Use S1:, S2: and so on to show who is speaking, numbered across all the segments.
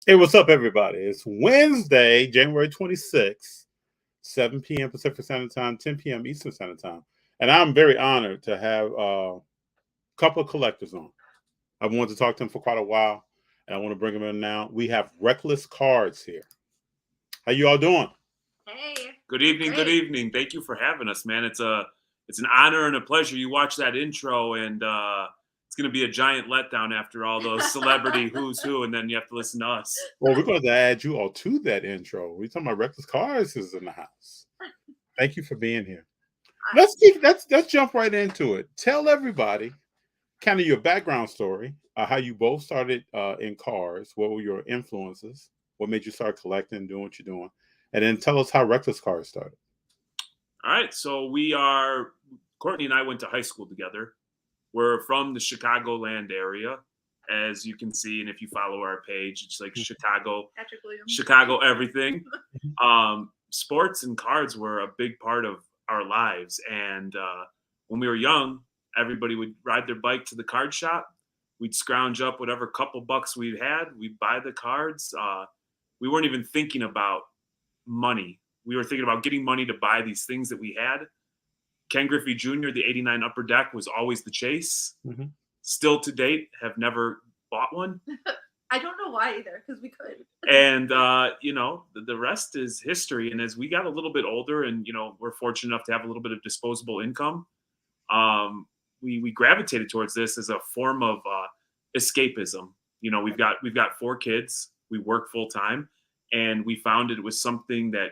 S1: Hey, what's up, everybody? It's Wednesday, January 26th, 7 p.m. Pacific Standard Time, 10 p.m. Eastern Standard Time. And I'm very honored to have a couple of collectors on. I've wanted to talk to them for quite a while, and I want to bring them in now. We have Reckless Cards here. How you all doing?
S2: Hey.
S3: Good evening. Good evening. Thank you for having us, man. It's an honor and a pleasure. You watch that intro, and it's going to be a giant letdown after all those celebrity who's who, and then you have to listen to us.
S1: Well, we're going to add you all to that intro. We're talking about Reckless Cards is in the house. Thank you for being here. Let's jump right into it. Tell everybody kind of your background story, how you both started in cars. What were your influences? What made you start collecting, doing what you're doing? And then tell us how Reckless Cars started.
S3: All right. So Courtney and I went to high school together. We're from the Chicagoland area, as you can see. And if you follow our page, it's like Chicago, Chicago, everything. Sports and cards were a big part of our lives. And when we were young, everybody would ride their bike to the card shop. We'd scrounge up whatever couple bucks we had. We'd buy the cards. We weren't even thinking about money. We were thinking about getting money to buy these things that we had. Ken Griffey Jr., the 89 Upper Deck, was always the chase. Mm-hmm. Still to date, have never bought one.
S2: I don't know why either, because we could.
S3: And, the rest is history. And as we got a little bit older and, we're fortunate enough to have a little bit of disposable income, we gravitated towards this as a form of escapism. We've got 4 kids. We work full time. And we found it was something that,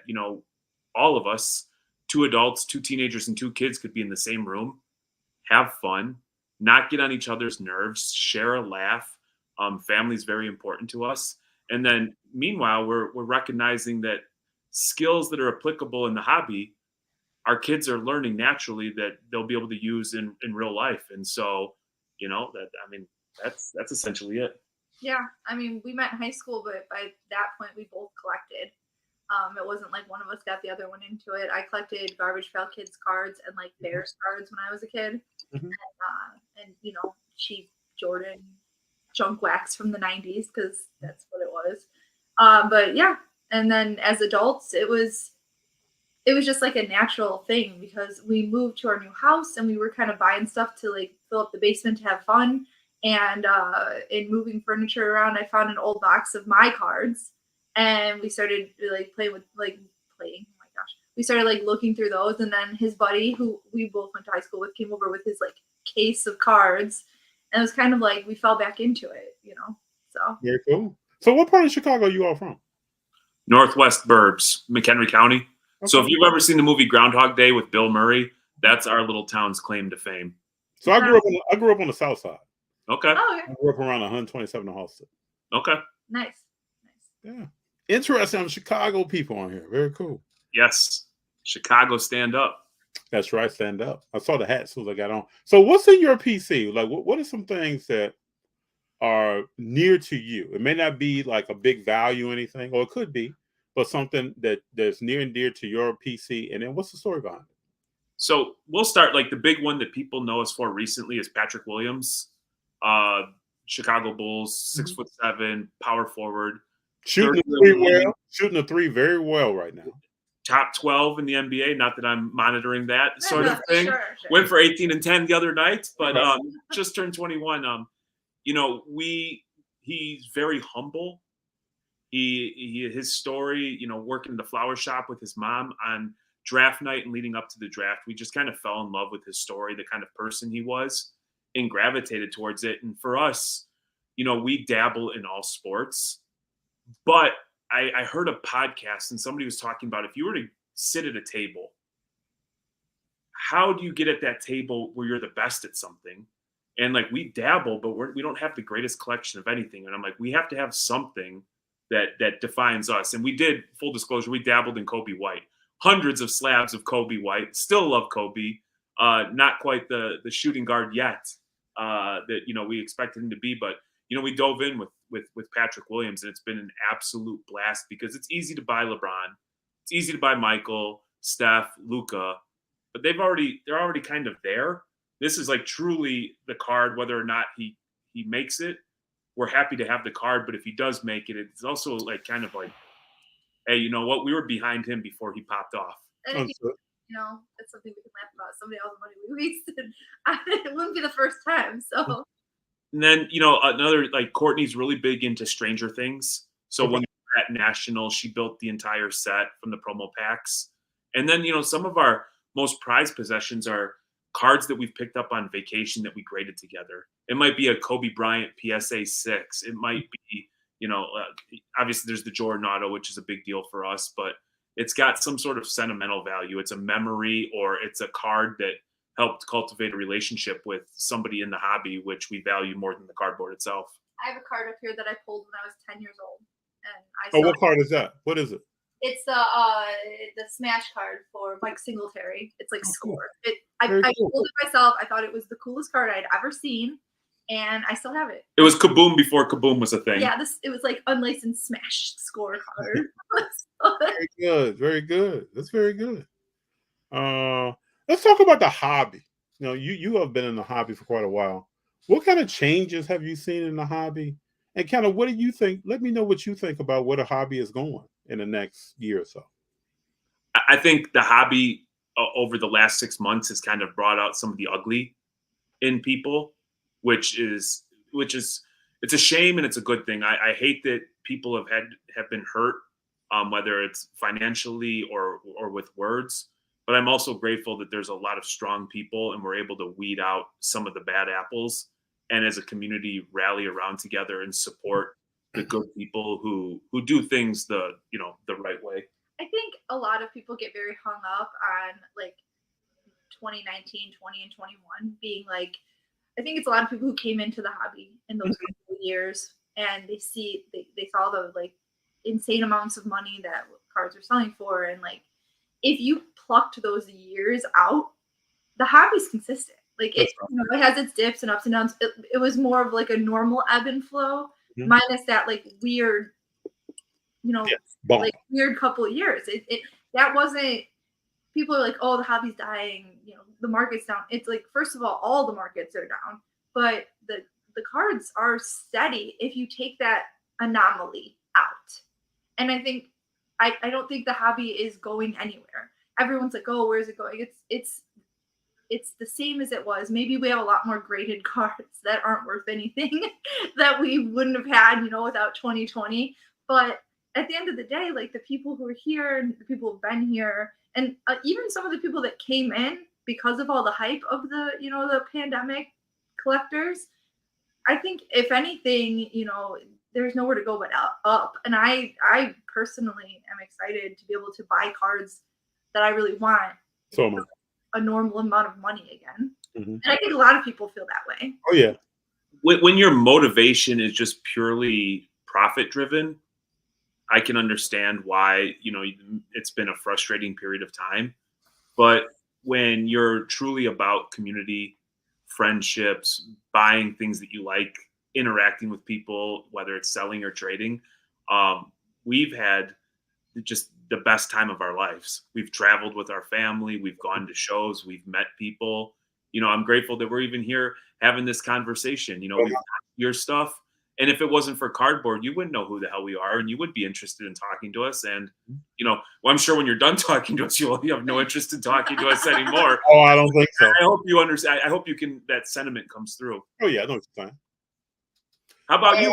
S3: all of us, 2 adults, 2 teenagers, and 2 kids could be in the same room, have fun, not get on each other's nerves, share a laugh. Family is very important to us. And then meanwhile, we're recognizing that skills that are applicable in the hobby, our kids are learning naturally that they'll be able to use in real life. And so, that's essentially it.
S2: Yeah, we met in high school, but by that point, we both collected. It wasn't like one of us got the other one into it. I collected Garbage Pail Kids cards and like Bears cards when I was a kid. Mm-hmm. And Chief Jordan junk wax from the 90s, because that's what it was. But yeah, and then as adults, it was just like a natural thing, because we moved to our new house and we were kind of buying stuff to like fill up the basement to have fun. And in moving furniture around, I found an old box of my cards, and we started like playing. Oh my gosh, we started like looking through those, and then his buddy, who we both went to high school with, came over with his like case of cards, and it was kind of like we fell back into it, So
S1: very cool. So, what part of Chicago are you all from?
S3: Northwest Burbs, McHenry County. Okay. So, if you've ever seen the movie Groundhog Day with Bill Murray, that's our little town's claim to fame.
S1: So, I grew up on the south side.
S3: Okay.
S2: Oh, yeah.
S1: I grew up around 127 in Halsted.
S3: Okay.
S2: Nice.
S1: Yeah. Interesting. Chicago people on here. Very cool.
S3: Yes. Chicago, stand up.
S1: That's right. Stand up. I saw the hat as soon as I got on. So what's in your PC? Like, what are some things that are near to you? It may not be like a big value or anything, or it could be, but something that's near and dear to your PC. And then what's the story behind it?
S3: So we'll start, like the big one that people know us for recently is Patrick Williams. Chicago Bulls, 6'7", power forward.
S1: Shooting the three very well right now.
S3: Top 12 in the NBA. Not that I'm monitoring that sort of thing. Sure. Went for 18 and 10 the other night, but just turned 21. He's very humble. His story, working in the flower shop with his mom on draft night and leading up to the draft, we just kind of fell in love with his story, the kind of person he was, and gravitated towards it. And for us, we dabble in all sports, but I heard a podcast and somebody was talking about, if you were to sit at a table, how do you get at that table where you're the best at something? And like, we dabble, but we don't have the greatest collection of anything. And I'm like, we have to have something that defines us. And we did, full disclosure, we dabbled in Kobe White, hundreds of slabs of Kobe White. Still love Kobe. Not quite the shooting guard yet that we expected him to be, but we dove in with Patrick Williams, and it's been an absolute blast, because it's easy to buy LeBron, it's easy to buy Michael, Steph, Luka, but they're already kind of there. This is like truly the card, whether or not he makes it, we're happy to have the card. But if he does make it, it's also like kind of like, hey, you know what? We were behind him before he popped off.
S2: And if it's something we can laugh about. Somebody else's money we wasted. It wouldn't be the first time. So.
S3: And then, another, like, Courtney's really big into Stranger Things. So when we were at National, she built the entire set from the promo packs. And then, some of our most prized possessions are cards that we've picked up on vacation that we graded together. It might be a Kobe Bryant PSA 6. It might be, obviously there's the Jordan Auto, which is a big deal for us, but it's got some sort of sentimental value. It's a memory, or it's a card that helped cultivate a relationship with somebody in the hobby, which we value more than the cardboard itself.
S2: I have a card up here that I pulled when I was 10 years old.
S1: And what card is that? What is it?
S2: It's the smash card for Mike Singletary. It's like Score. I pulled it myself. I thought it was the coolest card I'd ever seen, and I still have it.
S3: It was Kaboom before Kaboom was a thing.
S2: Yeah, it was like unlicensed Smash Score card.
S1: Very good. Very good. That's very good. Let's talk about the hobby. You have been in the hobby for quite a while. What kind of changes have you seen in the hobby? And kind of what do you think? Let me know what you think about where the hobby is going in the next year or so.
S3: I think the hobby over the last 6 months has kind of brought out some of the ugly in people, which is it's a shame and it's a good thing. I hate that people have been hurt, whether it's financially or with words. But I'm also grateful that there's a lot of strong people and we're able to weed out some of the bad apples, and as a community rally around together and support the good people who do things the right way.
S2: I think a lot of people get very hung up on like 2019, 20, and 21 being like, I think it's a lot of people who came into the hobby in those couple of years and they saw the like insane amounts of money that cards are selling for, and like if you plucked those years out, the hobby's consistent. Like it has its dips and ups and downs. It was more of like a normal ebb and flow, minus that like weird, like weird couple of years. That wasn't. People are like, oh, the hobby's dying. The market's down. It's like, first of all the markets are down, but the cards are steady if you take that anomaly out. And I think I don't think the hobby is going anywhere. Everyone's like, oh, where's it going? It's the same as it was. Maybe we have a lot more graded cards that aren't worth anything that we wouldn't have had, without 2020. But at the end of the day, like the people who are here and the people who've been here, and even some of the people that came in because of all the hype of the, the pandemic collectors, I think if anything, there's nowhere to go but up. And I personally am excited to be able to buy cards that I really want.
S1: So much.
S2: A normal amount of money again. And I think a lot of people feel that way.
S1: Oh yeah.
S3: When your motivation is just purely profit driven, I can understand why, it's been a frustrating period of time. But when you're truly about community, friendships, buying things that you like, interacting with people, whether it's selling or trading, we've had just the best time of our lives. We've traveled with our family. We've gone to shows. We've met people. I'm grateful that we're even here having this conversation. We've got your stuff. And if it wasn't for cardboard, you wouldn't know who the hell we are, and you would be interested in talking to us. And, I'm sure when you're done talking to us, you'll have no interest in talking to us anymore.
S1: Oh, I don't think so.
S3: I hope you understand. I hope that sentiment comes through.
S1: Oh yeah, I know what you're saying.
S3: How about you?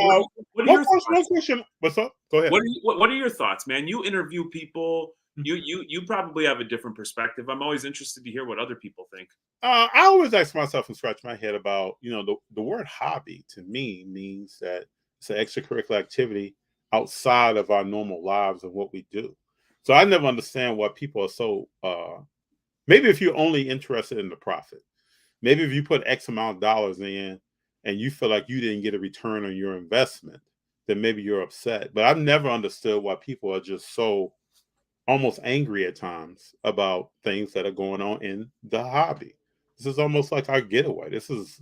S3: What are your thoughts?
S1: What's up? Go ahead.
S3: What are your thoughts, man? You interview people. You probably have a different perspective. I'm always interested to hear what other people think.
S1: I always ask myself and scratch my head about, the word hobby to me means that it's an extracurricular activity outside of our normal lives and what we do. So I never understand why people are so, maybe if you're only interested in the profit, maybe if you put X amount of dollars in and you feel like you didn't get a return on your investment, then maybe you're upset. But I've never understood why people are just so almost angry at times about things that are going on in the hobby. This is almost like our getaway. This is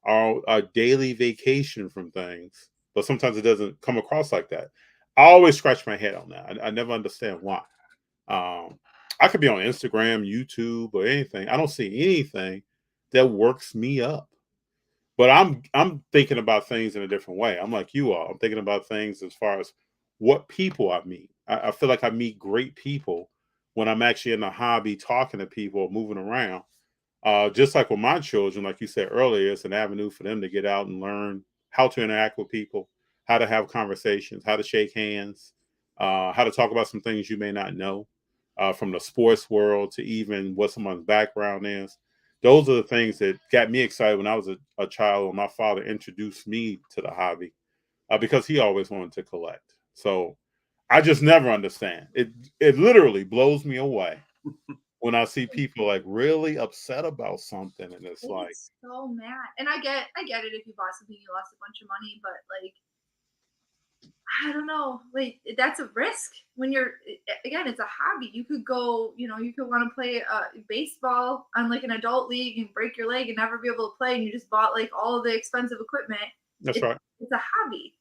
S1: our daily vacation from things, but sometimes it doesn't come across like that. I always scratch my head on that. I never understand why. I could be on Instagram, YouTube, or anything. I don't see anything that works me up. But I'm thinking about things in a different way. I'm like you are. I'm thinking about things as far as what people I meet. I feel like I meet great people when I'm actually in the hobby talking to people, moving around. Just like with my children, like you said earlier, it's an avenue for them to get out and learn how to interact with people, how to have conversations, how to shake hands, how to talk about some things you may not know, from the sports world to even what someone's background is. Those are the things that got me excited when I was a child. When my father introduced me to the hobby, because he always wanted to collect. So I just never understand it. It literally blows me away when I see people like really upset about something, and it's
S2: They
S1: like,
S2: get so mad. And I get it if you bought something, you lost a bunch of money, but like I don't know, like that's a risk when again, it's a hobby. You could go, you could want to play baseball on like an adult league and break your leg and never be able to play, and you just bought like all of the expensive equipment.
S1: that's
S2: It,
S1: right.
S2: it's a hobby,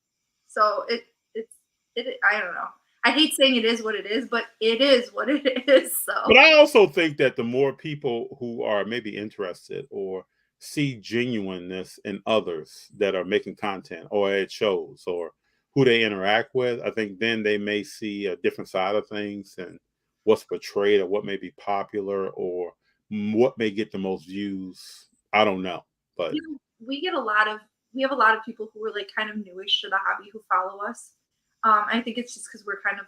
S2: so I don't know. I hate saying it is what it is, but it is what it is.
S1: But
S2: So
S1: I also think that the more people who are maybe interested or see genuineness in others that are making content or at shows or who they interact with, I think then they may see a different side of things and what's portrayed or what may be popular or what may get the most views. I don't know. But
S2: we get a lot of we have a lot of people who are like kind of newish to the hobby who follow us. I think it's just because we're kind of,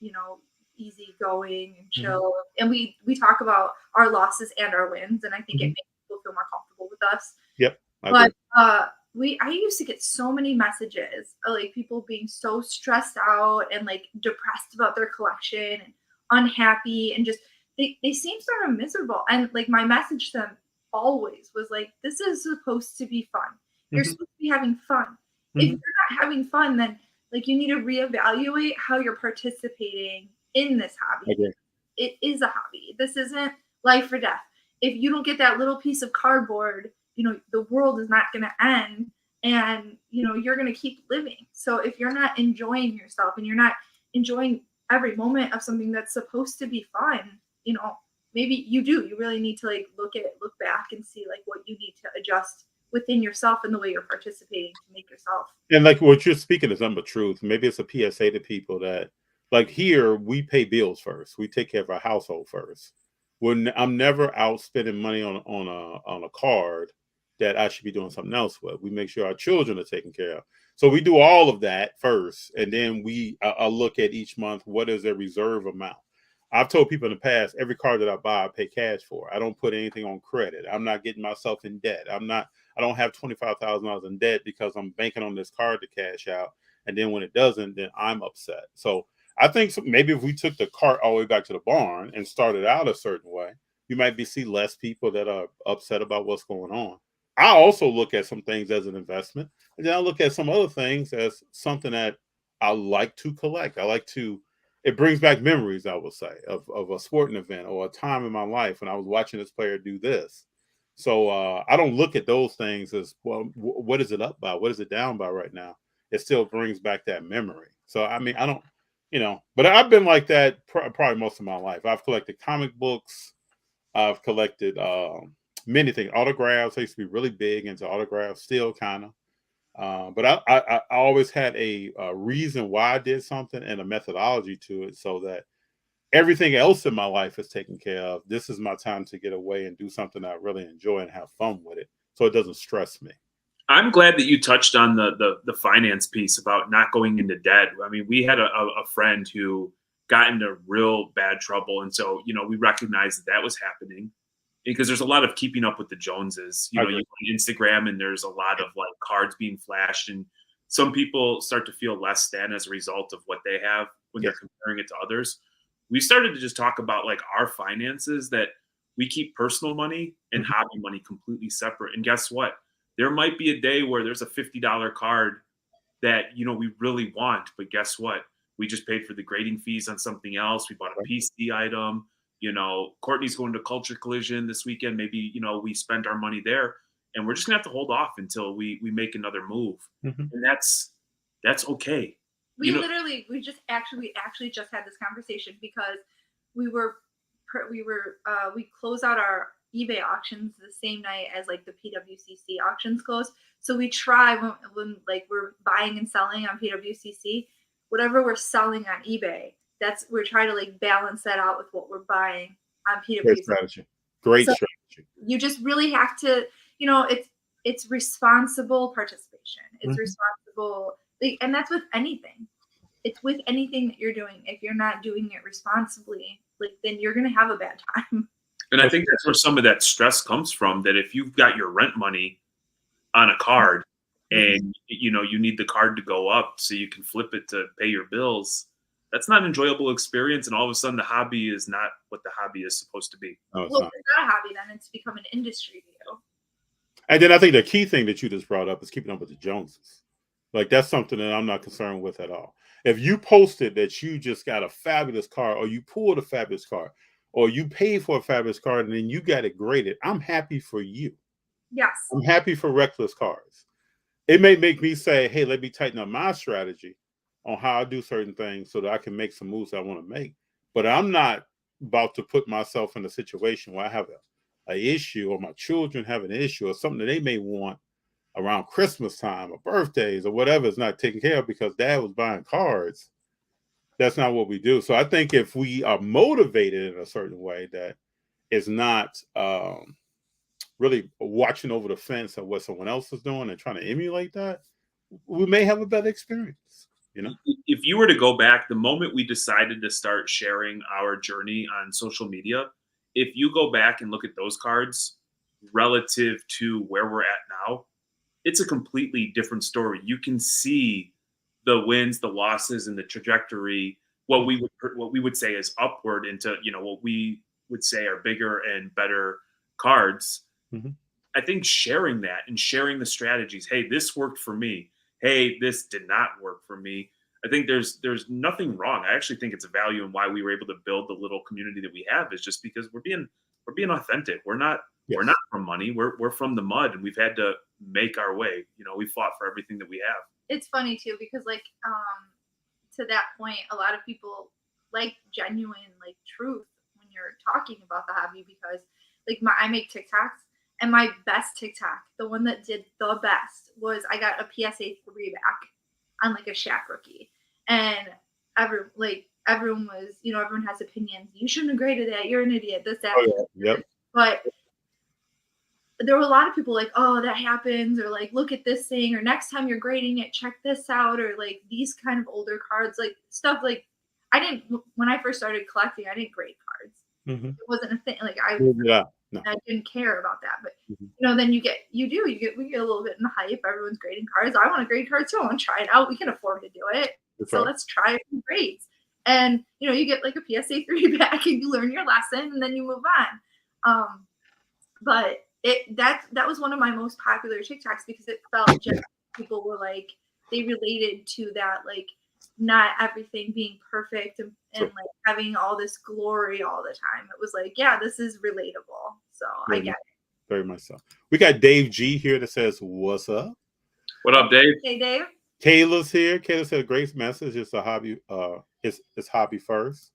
S2: you know, easygoing and
S1: Mhm.
S2: chill, and we talk about our losses and our wins, and I think it
S1: Mhm.
S2: makes people feel more comfortable with us.
S1: Yep, I
S2: But
S1: agree.
S2: I used to get so many messages of, like people being so stressed out and like depressed about their collection and unhappy and just they seem sort of miserable. And like my message to them always was like, this is supposed to be fun. You're
S1: Mhm.
S2: supposed to be having fun. If
S1: Mhm.
S2: you're not having fun, then like you need to reevaluate how you're participating in this
S1: I
S2: hobby.
S1: agree.
S2: It is a hobby. This isn't life or death. If you don't get that little piece of cardboard, the world is not going to end, and you're going to keep living. So if you're not enjoying yourself and you're not enjoying every moment of something that's supposed to be fun, maybe you really need to like look back and see like what you need to adjust within yourself and the way you're participating to make yourself.
S1: And like what you're speaking is number truth. Maybe it's a PSA to people that, like here, we pay bills first. We take care of our household first. I'm never out spending money on a card that I should be doing something else with. We make sure our children are taken care of. So we do all of that first, and then I look at each month what is their reserve amount. I've told people in the past, every car that I buy, I pay cash for. I don't put anything on credit. I'm not getting myself in debt. I don't have $25,000 in debt because I'm banking on this card to cash out. And then when it doesn't, then I'm upset. So I think maybe if we took the cart all the way back to the barn and started out a certain way, you might see less people that are upset about what's going on. I also look at some things as an investment, and then I look at some other things as something that I like to collect. I like to. It brings back memories, I will say, of a sporting event or a time in my life when I was watching this player do this. So I don't look at those things as, well, what is it up by? What is it down by right now? It still brings back that memory. So I mean, I don't, but I've been like that probably most of my life. I've collected comic books. I've collected many things, autographs. I used to be really big into autographs, still kind of. But I always had a reason why I did something and a methodology to it, so that everything else in my life is taken care of. This is my time to get away and do something I really enjoy and have fun with it, so it doesn't stress me.
S3: I'm glad that you touched on the finance piece about not going into debt. I mean, we had a friend who got into real bad trouble, and so we recognized that was happening because there's a lot of keeping up with the Joneses.
S1: I
S3: You
S1: agree.
S3: go on Instagram and there's a lot of like cards being flashed, and some people start to feel less than as a result of what they have when they're
S1: Yes.
S3: comparing it to others. We started to just talk about like our finances, that we keep personal money and
S1: Mhm.
S3: hobby money completely separate. And guess what? There might be a day where there's a $50 card that we really want, but guess what? We just paid for the grading fees on something else. We bought a
S1: Right.
S3: PC item. Courtney's going to Culture Collision this weekend. Maybe we spend our money there, and we're just gonna have to hold off until we make another move,
S1: Mhm.
S3: and that's okay.
S2: We
S3: You know,
S2: literally we actually just had this conversation because we were we closed out eBay auctions the same night as like the PWCC auctions close. So we try when like we're buying and selling on PWCC, whatever we're selling on eBay, we're trying to like balance that out with what we're buying on PWCC.
S1: Great strategy. Great
S2: So
S1: strategy.
S2: you just really have to, it's responsible participation. It's responsible, and that's with anything. It's with anything that you're doing. If you're not doing it responsibly, like then you're gonna have a bad time.
S3: And I think that's where some of that stress comes from. That if you've got your rent money on a card, and you need the card to go up so you can flip it to pay your bills, that's not an enjoyable experience. And all of a sudden, the hobby is not what the hobby is supposed to be.
S1: No, it's
S2: Well,
S1: not.
S2: if it's not a hobby, then it's become an industry to you.
S1: And then I think the key thing that you just brought up is keeping up with the Joneses. Like that's something that I'm not concerned with at all. If you posted that you just got a fabulous car, or you pulled a fabulous car, or you paid for a fabulous car, and then you got it graded, I'm happy for you.
S2: Yes.
S1: I'm happy for Reckless Cars. It may make me say, hey, let me tighten up my strategy on how I do certain things so that I can make some moves I want to make. But I'm not about to put myself in a situation where I have an issue, or my children have an issue, or something that they may want around Christmas time or birthdays or whatever is not taken care of because dad was buying cards. That's not what we do. So I think if we are motivated in a certain way that is not really watching over the fence of what someone else is doing and trying to emulate that, we may have a better experience.
S3: If you were to go back, the moment we decided to start sharing our journey on social media, if you go back and look at those cards relative to where we're at now, it's a completely different story. You can see the wins, the losses, and the trajectory. What we would say is upward into what we would say are bigger and better cards.
S1: Mm-hmm.
S3: I think sharing that and sharing the strategies. Hey, this worked for me. Hey, this did not work for me. I think there's nothing wrong. I actually think it's a value in why we were able to build the little community that we have, is just because we're being authentic. We're not from money. We're from the mud, and we've had to make our way. We fought for everything that we have.
S2: It's funny too, because like to that point, a lot of people like genuine like truth when you're talking about the hobby, because like I make TikToks, and my best TikTok, the one that did the best, was I got a PSA 3 back on like a Shaq rookie, and everyone was, everyone has opinions. You shouldn't have graded that. You're an idiot. This, that.
S1: Oh, yeah. Yep.
S2: But there were a lot of people like, oh, that happens, or like, look at this thing, or next time you're grading it, check this out, or like these kind of older cards, like stuff like when I first started collecting, I didn't grade cards.
S1: Mm-hmm.
S2: It wasn't a thing. Like I didn't care about that. But then we get a little bit in the hype. Everyone's grading cards. I want to grade cards too. I want to try it out. We can afford to do it. So let's try some grades. And you get like a PSA 3 back, and you learn your lesson, and then you move on. But that was one of my most popular TikToks, because it felt just people were like, they related to that, like not everything being perfect and like having all this glory all the time. It was like, yeah, this is relatable. So I get it.
S1: Very much so. We got Dave G here that says, "What's up?"
S3: What up, Dave?
S2: Hey, Dave.
S1: Kayla's here. Kayla said, "Great message. It's a hobby. It's hobby first."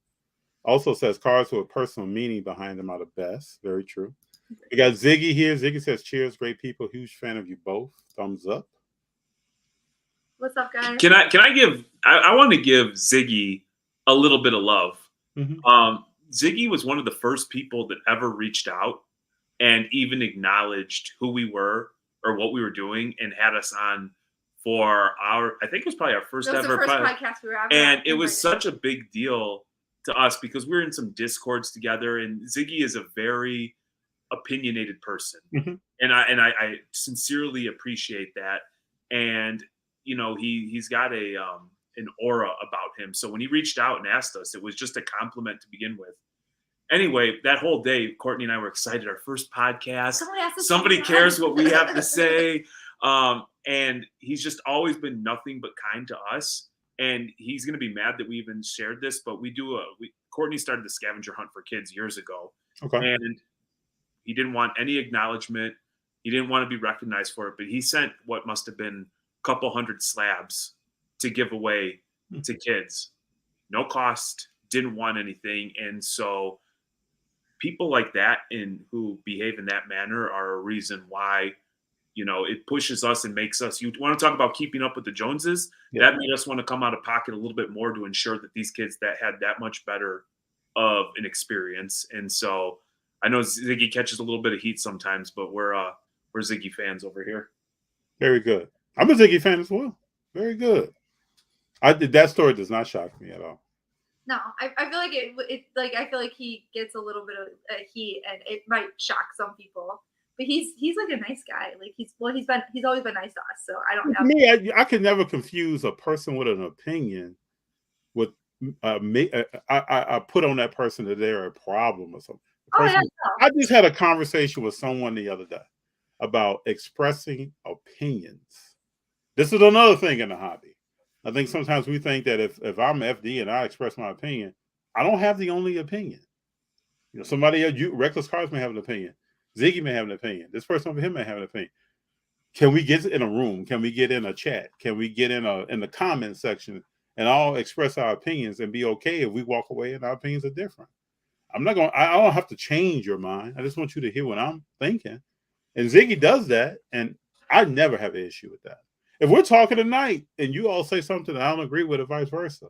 S1: Also says, "Cards with a personal meaning behind them are the best." Very true. We got Ziggy here. Ziggy says, "Cheers, great people. Huge fan of you both. Thumbs up."
S2: What's up, guys?
S3: Can I give? I want to give Ziggy a little bit of love.
S1: Mm-hmm.
S3: Ziggy was one of the first people that ever reached out and even acknowledged who we were or what we were doing, and had us on for I think it was probably our first ever
S2: podcast we were having.
S3: And it was such a big deal to us because we were in some Discords together, and Ziggy is a very opinionated person.
S1: Mm-hmm.
S3: And I sincerely appreciate that. And he's got an aura about him. So when he reached out and asked us, it was just a compliment to begin with. Anyway, that whole day, Courtney and I were excited. Our first podcast. Somebody cares what we have to say. And he's just always been nothing but kind to us. And he's going to be mad that we even shared this, but Courtney started the scavenger hunt for kids years ago.
S1: Okay.
S3: And he didn't want any acknowledgement. He didn't want to be recognized for it, but he sent what must have been a couple hundred slabs to give away to kids. No cost, didn't want anything. And so people like that and who behave in that manner are a reason why, it pushes us and makes us. You want to talk about keeping up with the Joneses?
S1: Yeah.
S3: That made us want to come out of pocket a little bit more to ensure that these kids that had that much better of an experience. And so I know Ziggy catches a little bit of heat sometimes, but we're Ziggy fans over here.
S1: Very good. I'm a Ziggy fan as well. Very good. That story does not shock me at all.
S2: No, I feel like I feel like he gets a little bit of heat, and it might shock some people. But he's like a nice guy. Like he's always been nice to us. So I don't have.
S1: Me, I could never confuse a person with an opinion with I put on that person that they're a problem or something.
S2: Yeah, no.
S1: I just had a conversation with someone the other day about expressing opinions. This is another thing in the hobby. I think sometimes we think that if I'm FD and I express my opinion, I don't have the only opinion. Somebody else, Reckless Cars may have an opinion. Ziggy may have an opinion. This person over here may have an opinion. Can we get in a room? Can we get in a chat? Can we get in the comment section and all express our opinions and be okay if we walk away and our opinions are different? I don't have to change your mind. I just want you to hear what I'm thinking. And Ziggy does that, and I never have an issue with that. If we're talking tonight and you all say something that I don't agree with, or vice versa,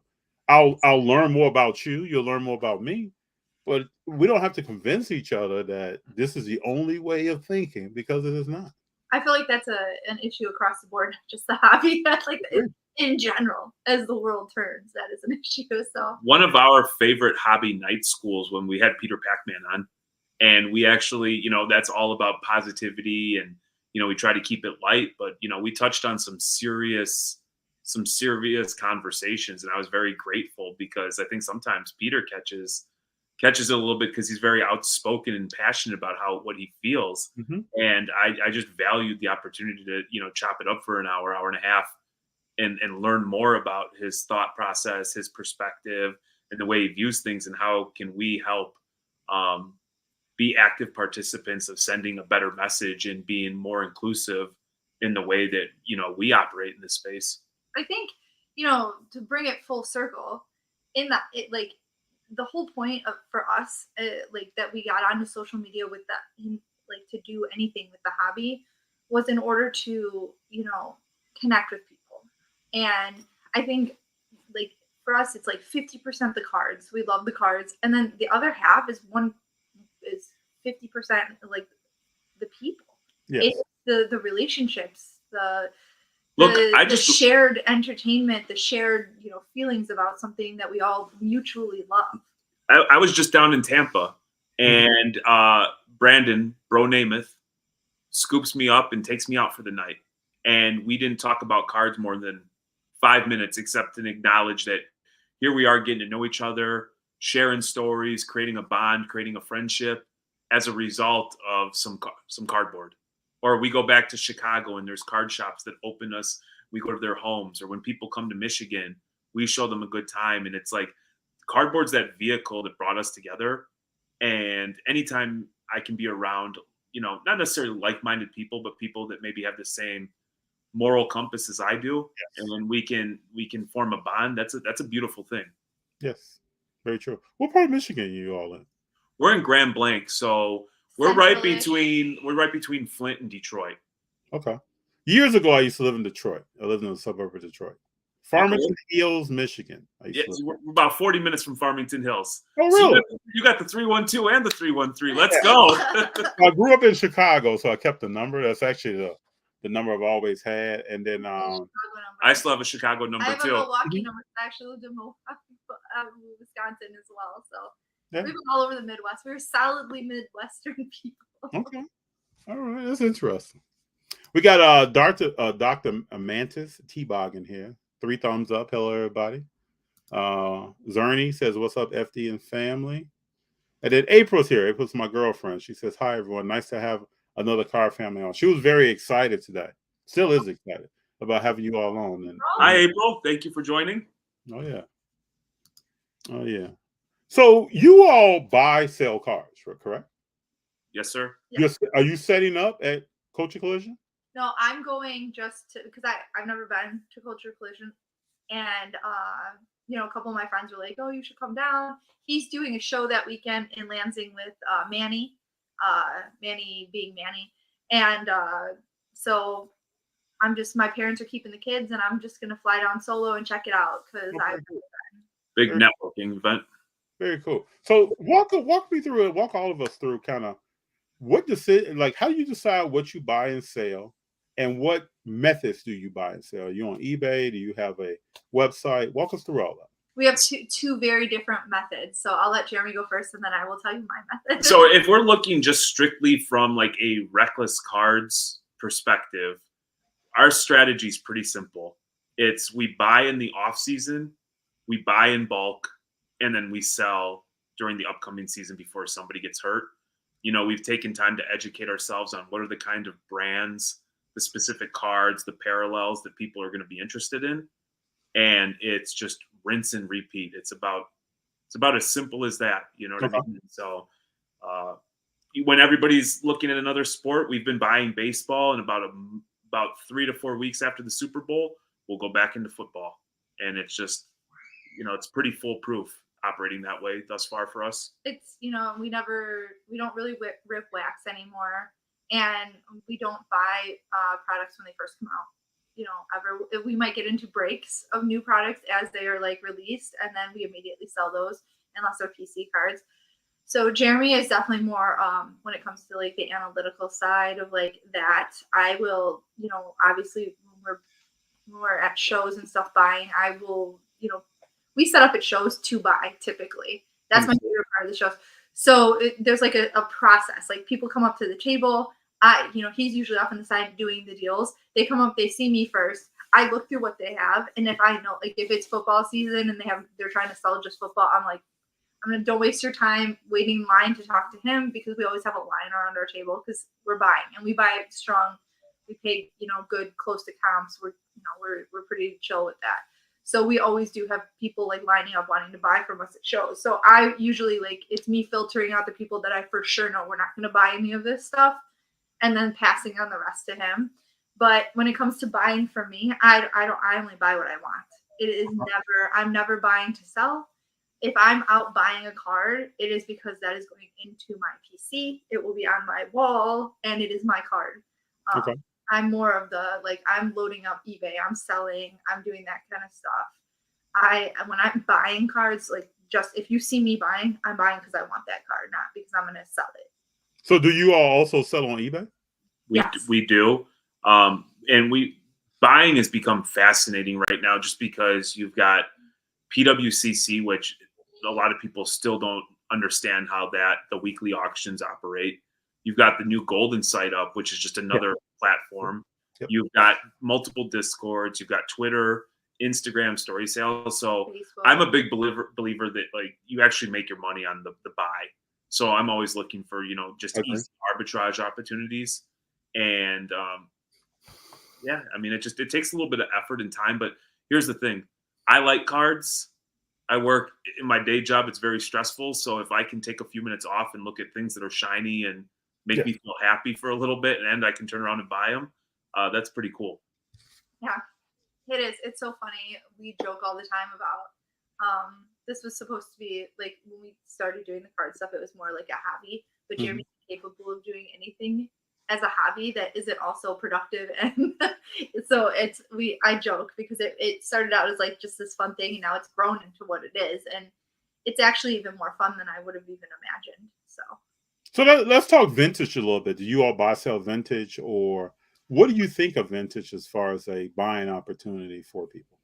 S1: I'll learn more about you. You'll learn more about me. But we don't have to convince each other that this is the only way of thinking, because it is not.
S2: I feel like that's an issue across the board, not just the hobby. That's like in general, as the world turns, that is an issue. So
S3: one of our favorite hobby night schools when we had Peter PacMan on, and we actually, that's all about positivity, and we try to keep it light, but we touched on some serious conversations, and I was very grateful because I think sometimes Peter catches it a little bit because he's very outspoken and passionate about what he feels.
S1: Mm-hmm.
S3: And I just valued the opportunity to, chop it up for an hour and a half and learn more about his thought process, his perspective, and the way he views things, and how can we help be active participants of sending a better message and being more inclusive in the way that, we operate in this space.
S2: I think, to bring it full circle, in that the whole point for us, that we got onto social media with that, to do anything with the hobby, was in order to, connect with people. And I think, for us, it's 50% the cards. We love the cards, and then the other half is 50% the people.
S1: Yes.
S2: It's the relationships, the shared entertainment, the shared feelings about something that we all mutually love.
S3: I was just down in Tampa, and Brandon Bro Namath scoops me up and takes me out for the night, and we didn't talk about cards more than 5 minutes, except to acknowledge that here we are getting to know each other, sharing stories, creating a bond, creating a friendship as a result of some cardboard. Or we go back to Chicago and there's card shops that open us. We go to their homes, or when people come to Michigan, we show them a good time. And it's cardboard's that vehicle that brought us together. And anytime I can be around, not necessarily like-minded people, but people that maybe have the same moral compass as I do, yes, and when we can form a bond, that's a beautiful thing.
S1: Yes, very true. What part of Michigan are you all in?
S3: We're in Grand Blanc, so we're right between Flint and Detroit.
S1: Okay. Years ago, I used to live in Detroit. I lived in the suburb of Detroit. Farmington Hills, Michigan.
S3: We're about 40 minutes from Farmington Hills.
S1: Oh, really?
S3: So you got the 312 and the 313. Let's go.
S1: I grew up in Chicago, so I kept the number. That's actually the number I've always had. And then
S3: I still have a Chicago number too.
S2: I have a Milwaukee number. I actually lived in Wisconsin as well. So we've been all over the Midwest. We're solidly Midwestern people.
S1: Okay. All right. That's interesting. We got Dr. Mantis T-Bog in here. 3 thumbs up. Hello, everybody. Zerny says, "What's up, FD and family?" And then April's here. April's my girlfriend. She says, "Hi, everyone. Nice to have another car family on." She was very excited today. Still is excited about having you all on. And
S3: hi, April. Thank you for joining.
S1: Oh yeah. So you all sell cars, correct?
S3: Yes, sir.
S1: Yes. Are you setting up at Culture Collision?
S2: No, I'm going just to, because I've never been to Culture Collision, and a couple of my friends were like, "Oh, you should come down." He's doing a show that weekend in Lansing with Manny, Manny being Manny, and so my parents are keeping the kids, and I'm just gonna fly down solo and check it out because
S3: big networking event.
S1: Very cool. So walk me through it. Walk all of us through kind of what decision, like how do you decide what you buy and sell, and what methods do you buy and sell? Are you on eBay? Do you have a website? Walk us through all that.
S2: We have two very different methods. So I'll let Jeremy go first, and then I will tell you my method.
S3: So if we're looking just strictly from like a Reckless Cards perspective, our strategy is pretty simple. It's we buy in the off season, we buy in bulk, and then we sell during the upcoming season before somebody gets hurt. We've taken time to educate ourselves on what are the kind of brands, the specific cards, the parallels that people are going to be interested in. And it's just rinse and repeat. It's about as simple as that. You know what I mean? So when everybody's looking at another sport, we've been buying baseball, and about 3 to 4 weeks after the Super Bowl, we'll go back into football. And it's just, it's pretty foolproof operating that way thus far for us.
S2: It's, we don't really rip wax anymore, and we don't buy products when they first come out. Ever. We might get into breaks of new products as they are like released, and then we immediately sell those unless they're PC cards. So Jeremy is definitely more when it comes to like the analytical side of like that. I will, obviously when we're at shows and stuff buying, I will, we set up at shows to buy typically. That's my favorite part of the shows. So there's like a process. Like people come up to the table. He's usually off on the side doing the deals. They come up, they see me first. I look through what they have, and if I know, like if it's football season and they're trying to sell just football, I'm like, don't waste your time waiting in line to talk to him, because we always have a line around our table because we're buying, and we buy strong. We pay, good close to comps. We're pretty chill with that. So we always do have people like lining up wanting to buy from us at shows. So I usually it's me filtering out the people that I for sure know we're not going to buy any of this stuff, and then passing on the rest to him. But when it comes to buying for me, I only buy what I want. It is I'm never buying to sell. If I'm out buying a card, it is because that is going into my PC. It will be on my wall, and it is my card.
S1: Okay.
S2: I'm more of the I'm loading up eBay, I'm selling, I'm doing that kind of stuff. When I'm buying cards, just if you see me buying, I'm buying because I want that card, not because I'm going to sell it.
S1: So do you all also sell on eBay?
S3: We do. And buying has become fascinating right now just because you've got PWCC, which a lot of people still don't understand how the weekly auctions operate. You've got the new Golden site up, which is just another platform. Yep. You've got multiple Discords. You've got Twitter, Instagram story sales. So Facebook. I'm a big believer that you actually make your money on the buy. So I'm always looking for, just easy arbitrage opportunities. And it takes a little bit of effort and time. But here's the thing. I like cards. I work in my day job. It's very stressful. So if I can take a few minutes off and look at things that are shiny and make me feel happy for a little bit, and I can turn around and buy them, that's pretty cool. Yeah,
S2: it is. It's so funny. We joke all the time about this was supposed to be when we started doing the card stuff, it was more like a hobby, but Jeremy's capable of doing anything as a hobby that isn't also productive. And so I joke because it started out as just this fun thing, and now it's grown into what it is. And it's actually even more fun than I would have even imagined.
S1: So let's talk vintage a little bit. Do you all sell vintage, or what do you think of vintage as far as a buying opportunity for people?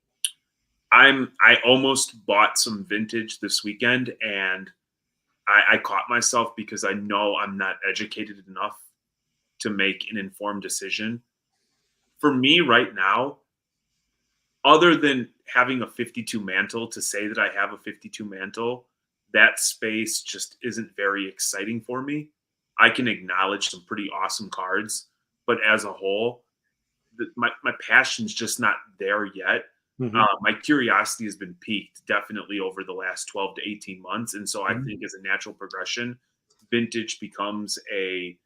S3: I almost bought some vintage this weekend, and I caught myself because I know I'm not educated enough to make an informed decision. For me right now, other than having a 52 mantle, to say that I have a 52 mantle, that space just isn't very exciting for me. I can acknowledge some pretty awesome cards, but as a whole, my passion's just not there yet. My curiosity has been piqued definitely over the last 12 to 18 months. And so I think as a natural progression, vintage becomes a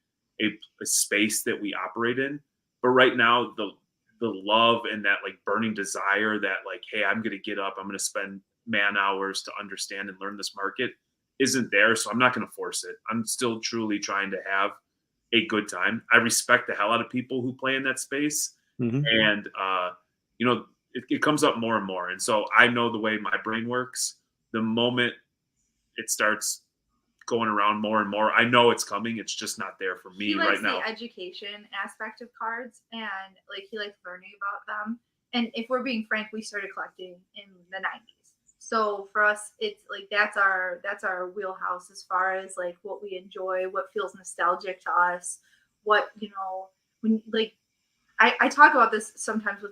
S3: space that we operate in. But right now, the love and that burning desire that hey, I'm going to get up, I'm going to spend man hours to understand and learn this market isn't there. So I'm not going to force it. I'm still truly trying to have a good time. I respect the hell out of people who play in that space.
S1: Mhm.
S3: And, it comes up more and more. And so I know the way my brain works. The moment it starts going around more and more, I know it's coming. It's just not there for me
S2: He likes
S3: right now.
S2: the education aspect of cards, and like he likes learning about them. And if we're being frank, we started collecting in the 90s. So for us, it's like that's our wheelhouse as far as like what we enjoy, what feels nostalgic to us, what when like I talk about this sometimes with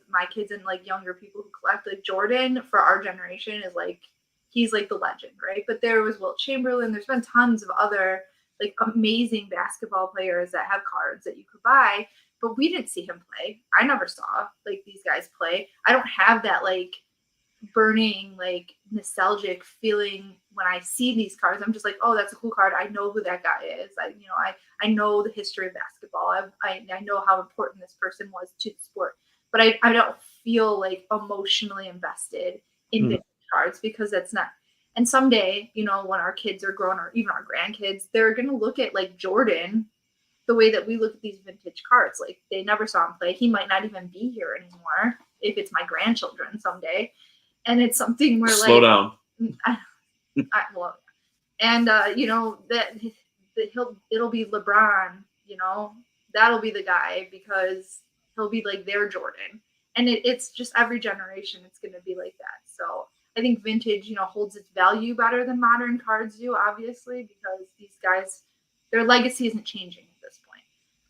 S2: my kids and like younger people who collect. Like Jordan for our generation is like he's like the legend, right? But there was Wilt Chamberlain. There's been tons of other like amazing basketball players that have cards that you could buy, but we didn't see him play. I never saw like these guys play. I don't have that like burning like nostalgic feeling when I see these cards. I'm just like, oh, that's a cool card. I know who that guy is. I know the history of basketball. I know how important this person was to the sport, but I don't feel like emotionally invested in vintage cards because that's not. And someday, when our kids are grown or even our grandkids, they're gonna look at like Jordan the way that we look at these vintage cards. Like they never saw him play. He might not even be here anymore if it's my grandchildren someday. And it's something where
S3: Slow down.
S2: It'll be LeBron, that'll be the guy because he'll be like their Jordan. And it's just every generation it's going to be like that. So I think vintage, holds its value better than modern cards do, obviously, because these guys, their legacy isn't changing at this point.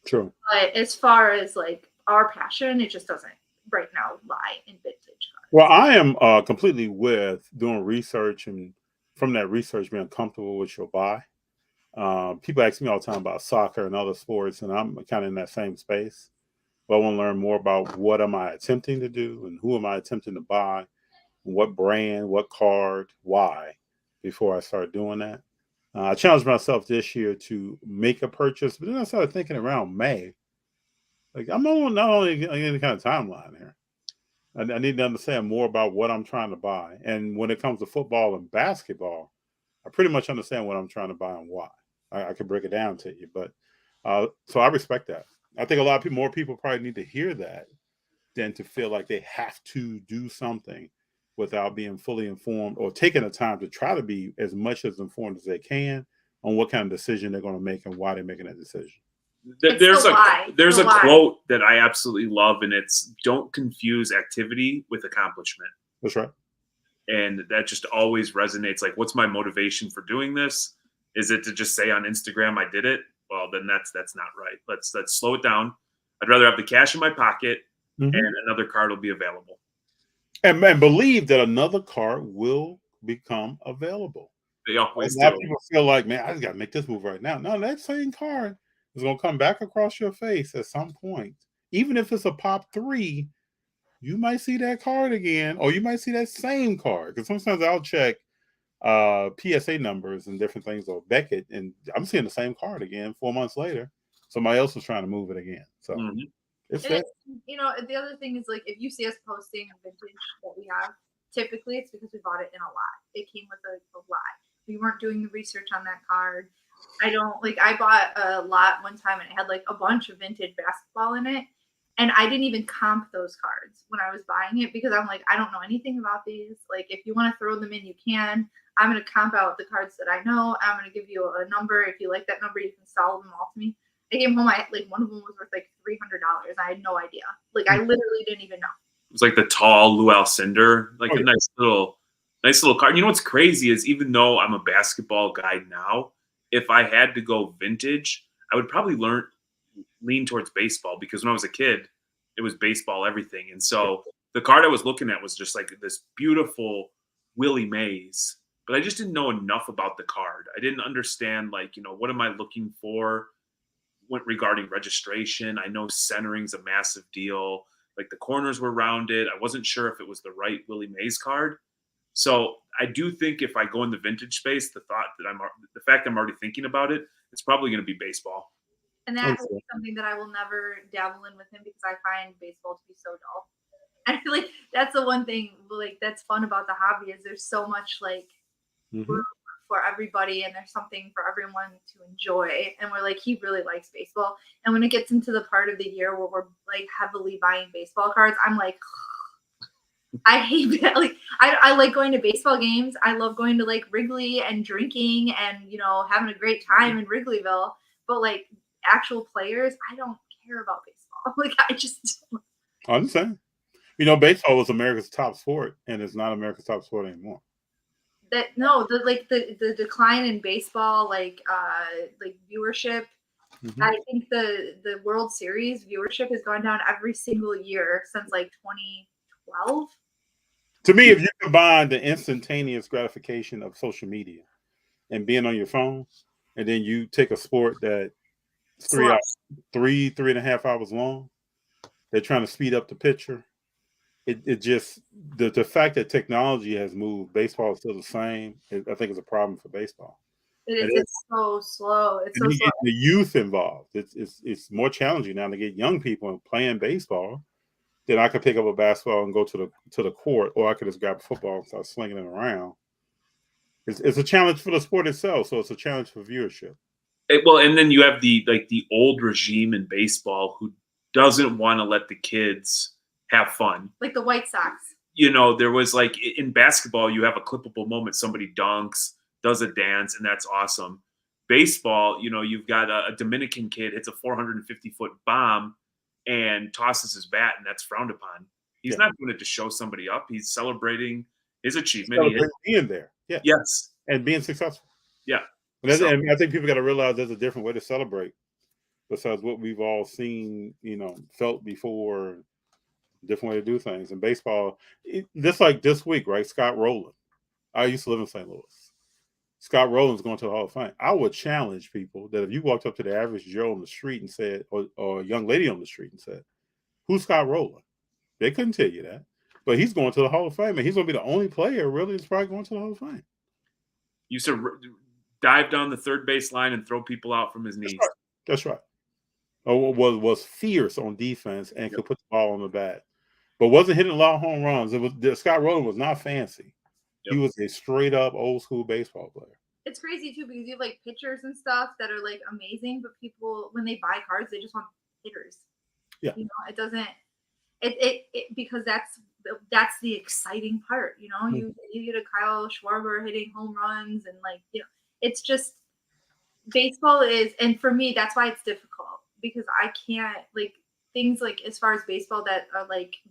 S1: True.
S2: But as far as like our passion, it just doesn't right now lie in vintage cards.
S1: Well, I am completely with doing research and from that research being comfortable with your buy. People ask me all the time about soccer and other sports, and I'm kind of in that same space. But I want to learn more about what am I attempting to do and who am I attempting to buy, what brand, what card, why, before I start doing that. I challenged myself this year to make a purchase, but then I started thinking around May. Like I'm not only any kind of timeline here. I need to understand more about what I'm trying to buy. And when it comes to football and basketball, I pretty much understand what I'm trying to buy and why. I can break it down to you, but so I respect that. I think a lot of more people probably need to hear that than to feel like they have to do something without being fully informed or taking the time to try to be as much as informed as they can on what kind of decision they're going to make and why they're making that decision.
S3: There's a quote that I absolutely love, and it's "Don't confuse activity with accomplishment."
S1: That's right.
S3: And that just always resonates. Like, what's my motivation for doing this? Is it to just say on Instagram I did it? Well, then that's not right. Let's slow it down. I'd rather have the cash in my pocket and another card will be available.
S1: And believe that another card will become available.
S3: They always
S1: a lot
S3: do.
S1: of people feel like, man, I just got to make this move right now. No, that same card is going to come back across your face at some point. Even if it's a pop 3, you might see that card again, or you might see that same card. Because sometimes I'll check PSA numbers and different things, or Beckett, and I'm seeing the same card again 4 months later. Somebody else was trying to move it again. So it's that.
S2: The other thing is like if you see us posting vintage that we have, typically it's because we bought it in a lot. It came with a lot. We weren't doing the research on that card. I bought a lot one time and it had like a bunch of vintage basketball in it. And I didn't even comp those cards when I was buying it because I'm like, I don't know anything about these. Like, if you want to throw them in, you can. I'm going to comp out the cards that I know. I'm going to give you a number. If you like that number, you can sell them all to me. I came home, one of them was worth like $300. I had no idea. Like, I literally didn't even know.
S3: It was like the tall Lou Alcindor, like a nice little card. You know what's crazy is even though I'm a basketball guy now, if I had to go vintage, I would probably lean towards baseball because when I was a kid, it was baseball everything. And so the card I was looking at was just like this beautiful Willie Mays, but I just didn't know enough about the card. I didn't understand what am I looking for regarding registration. I know centering's a massive deal. Like the corners were rounded. I wasn't sure if it was the right Willie Mays card. So I do think if I go in the vintage space, the fact I'm already thinking about it, it's probably going to be baseball.
S2: And that is something that I will never dabble in with him because I find baseball to be so dull. I feel like that's the one thing like that's fun about the hobby is there's so much like room for everybody and there's something for everyone to enjoy. And we're like, he really likes baseball. And when it gets into the part of the year where we're like heavily buying baseball cards, I'm like, I hate it. Like I like going to baseball games. I love going to like Wrigley and drinking and having a great time in Wrigleyville. But like actual players, I don't care about baseball. Like I just don't.
S1: I understand. Baseball was America's top sport, and it's not America's top sport anymore.
S2: The decline in baseball, like viewership. I think the World Series viewership has gone down every single year since like 2012.
S1: To me, if you combine the instantaneous gratification of social media and being on your phone, and then you take a sport that three and a half hours long, they're trying to speed up the picture. It just the fact that technology has moved, baseball is still the same. I think it's a problem for baseball.
S2: It's so slow. It's so slow.
S1: Get the youth involved. It's more challenging now to get young people playing baseball. Then I could pick up a basketball and go to the court, or I could just grab a football and start slinging it around. It's a challenge for the sport itself, so it's a challenge for viewership.
S3: And then you have the old regime in baseball who doesn't want to let the kids have fun.
S2: Like the White Sox.
S3: There was like in basketball, you have a clippable moment. Somebody dunks, does a dance, and that's awesome. Baseball, you've got a Dominican kid hits a 450-foot bomb and tosses his bat, and that's frowned upon. He's not doing it to show somebody up. He's celebrating his achievement.
S1: Being there. Yeah.
S3: Yes.
S1: And being successful.
S3: Yeah.
S1: And I think people got to realize there's a different way to celebrate besides what we've all seen, felt before, different way to do things. In baseball, just like this week, right? Scott Roland. I used to live in St. Louis. Scott Rowland's going to the Hall of Fame. I would challenge people that if you walked up to the average Joe on the street and said, or a young lady on the street and said, "Who's Scott Rowland?" They couldn't tell you that. But he's going to the Hall of Fame, and he's going to be the only player really that's probably going to the Hall of Fame.
S3: Used to dive down the third base line and throw people out from his knees.
S1: That's right. Was fierce on defense and could put the ball on the bat, but wasn't hitting a lot of home runs. Scott Rowland was not fancy. He was a straight up old school baseball player.
S2: It's crazy too because you have like pitchers and stuff that are like amazing, but people when they buy cards they just want hitters.
S1: Yeah,
S2: it doesn't. It because that's the exciting part. You get a Kyle Schwarber hitting home runs and it's just baseball is, and for me that's why it's difficult because I can't things as far as baseball that are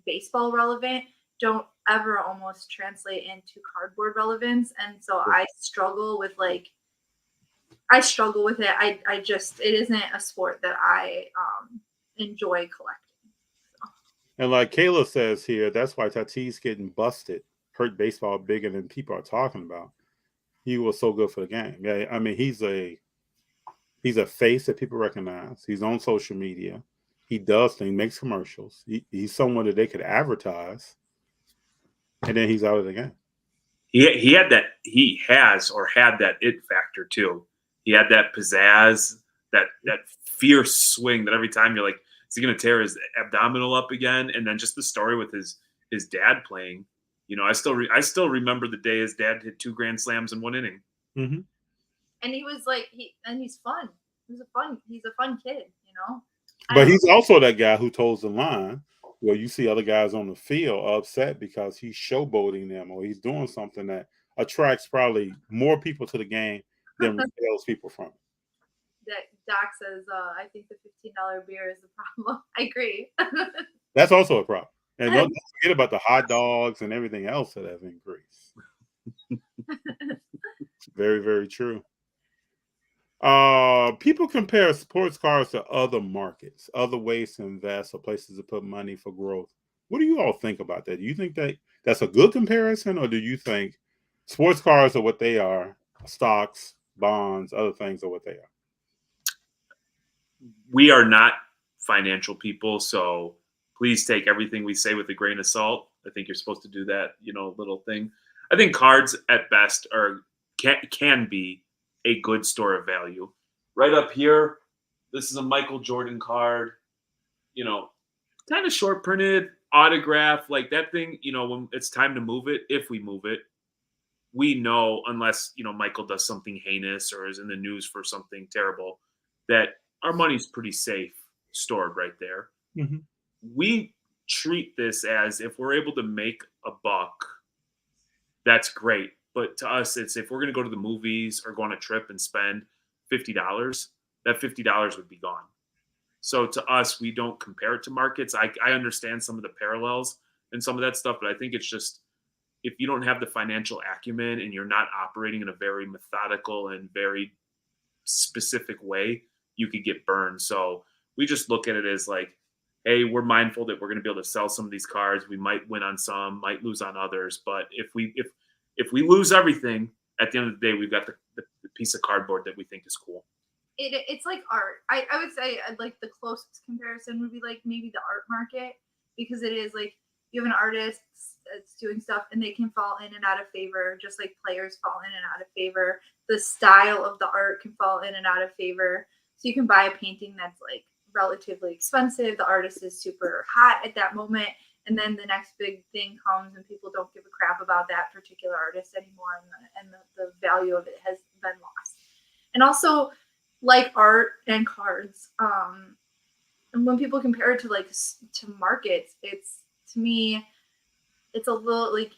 S2: baseball relevant don't ever almost translate into cardboard relevance, and so I struggle with it. I just it isn't a sport that I enjoy collecting. So.
S1: And like Kayla says here, that's why Tatis getting busted hurt baseball bigger than people are talking about. He was so good for the game. Yeah, I mean he's a face that people recognize. He's on social media. He does things, makes commercials. He's someone that they could advertise. And then he's out of the game.
S3: He had that it factor too. He had that pizzazz, that fierce swing that every time you're like, is he going to tear his abdominal up again? And then just the story with his dad playing. I still remember the day his dad hit 2 grand slams in 1 inning.
S1: Mm-hmm.
S2: And he was he's fun. He's a fun kid,
S1: But he's also that guy who toes the line. Where you see other guys on the field upset because he's showboating them or he's doing something that attracts probably more people to the game than repels people from it.
S2: That Doc says, I think the $15 beer is the problem. I agree.
S1: That's also a problem. And don't forget about the hot dogs and everything else that have increased. Very, very true. People compare sports cars to other markets, other ways to invest or places to put money for growth. What do you all think about that? Do you think that's a good comparison, or do you think sports cars are what they are, stocks, bonds, other things are what they are?
S3: We are not financial people, so please take everything we say with a grain of salt. I think you're supposed to do that, little thing. I think cards at best can be a good store of value. Right up here, this is a Michael Jordan card, kind of short printed, autograph, like that thing, when it's time to move it, if we move it, we know, unless, Michael does something heinous or is in the news for something terrible, that our money's pretty safe stored right there.
S1: Mm-hmm.
S3: We treat this as, if we're able to make a buck, that's great. But to us, it's, if we're going to go to the movies or go on a trip and spend $50, that $50 would be gone. So to us, we don't compare it to markets. I understand some of the parallels and some of that stuff, but I think it's just, if you don't have the financial acumen and you're not operating in a very methodical and very specific way, you could get burned. So we just look at it as like, hey, we're mindful that we're going to be able to sell some of these cards. We might win on some, might lose on others. But if we lose everything, at the end of the day, we've got the piece of cardboard that we think is cool.
S2: It's like art. I would say like the closest comparison would be like maybe the art market, because it is like you have an artist that's doing stuff and they can fall in and out of favor, just like players fall in and out of favor. The style of the art can fall in and out of favor. So you can buy a painting that's like relatively expensive. The artist is super hot at that moment. And then the next big thing comes and people don't give a crap about that particular artist anymore. And the value of it has been lost. And also, like art and cards, and when people compare it to like to markets, it's, to me, it's a little like,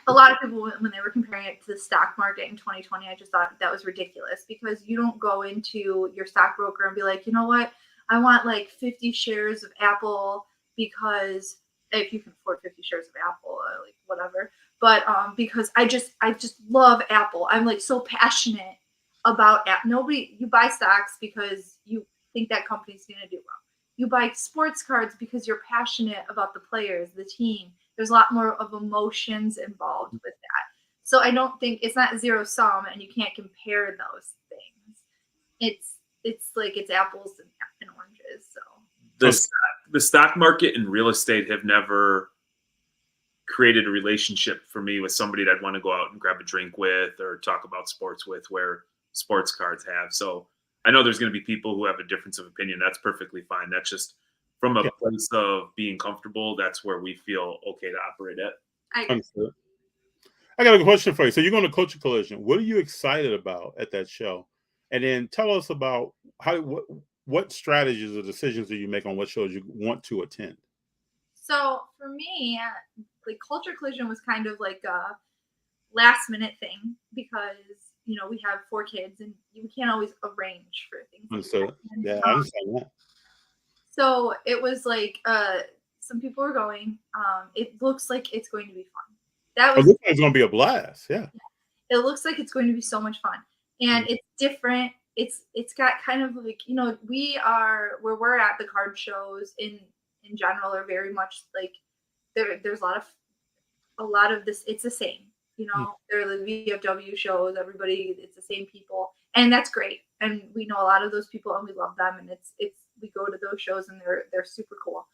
S2: a lot of people, when they were comparing it to the stock market in 2020, I just thought that was ridiculous, because you don't go into your stockbroker and be like, you know what, I want like 50 shares of Apple, because if you can afford 50 shares of Apple, like whatever, but because I just love Apple. I'm like so passionate about you buy stocks because you think that company's going to do well. You buy sports cards because you're passionate about the players, the team. There's a lot more of emotions involved with that. So I don't think it's not zero sum, and you can't compare those things. It's like it's apples and oranges. So
S3: the stock market and real estate have never created a relationship for me with somebody that I'd want to go out and grab a drink with or talk about sports with, where sports cards have. So I know there's going to be people who have a difference of opinion. That's perfectly fine. That's just from a place of being comfortable. That's where we feel okay to operate at.
S1: I got a question for you. So you're going to Culture Collision. What are you excited about at that show? And then tell us about what strategies or decisions do you make on what shows you want to attend?
S2: So for me, like Culture Collision was kind of like a last minute thing, because we have 4 kids and we can't always arrange for things.
S1: So yeah, I understand that.
S2: So it was like some people are going. It looks like it's going to be fun.
S1: It's going to be a blast. Yeah.
S2: It looks like it's going to be so much fun, and it's different. It's got kind of like, we are where we're at, the card shows in general are very much like there's a lot of this. It's the same. They're the VFW shows. Everybody, it's the same people, and that's great. And we know a lot of those people, and we love them. And we go to those shows, and they're super cool.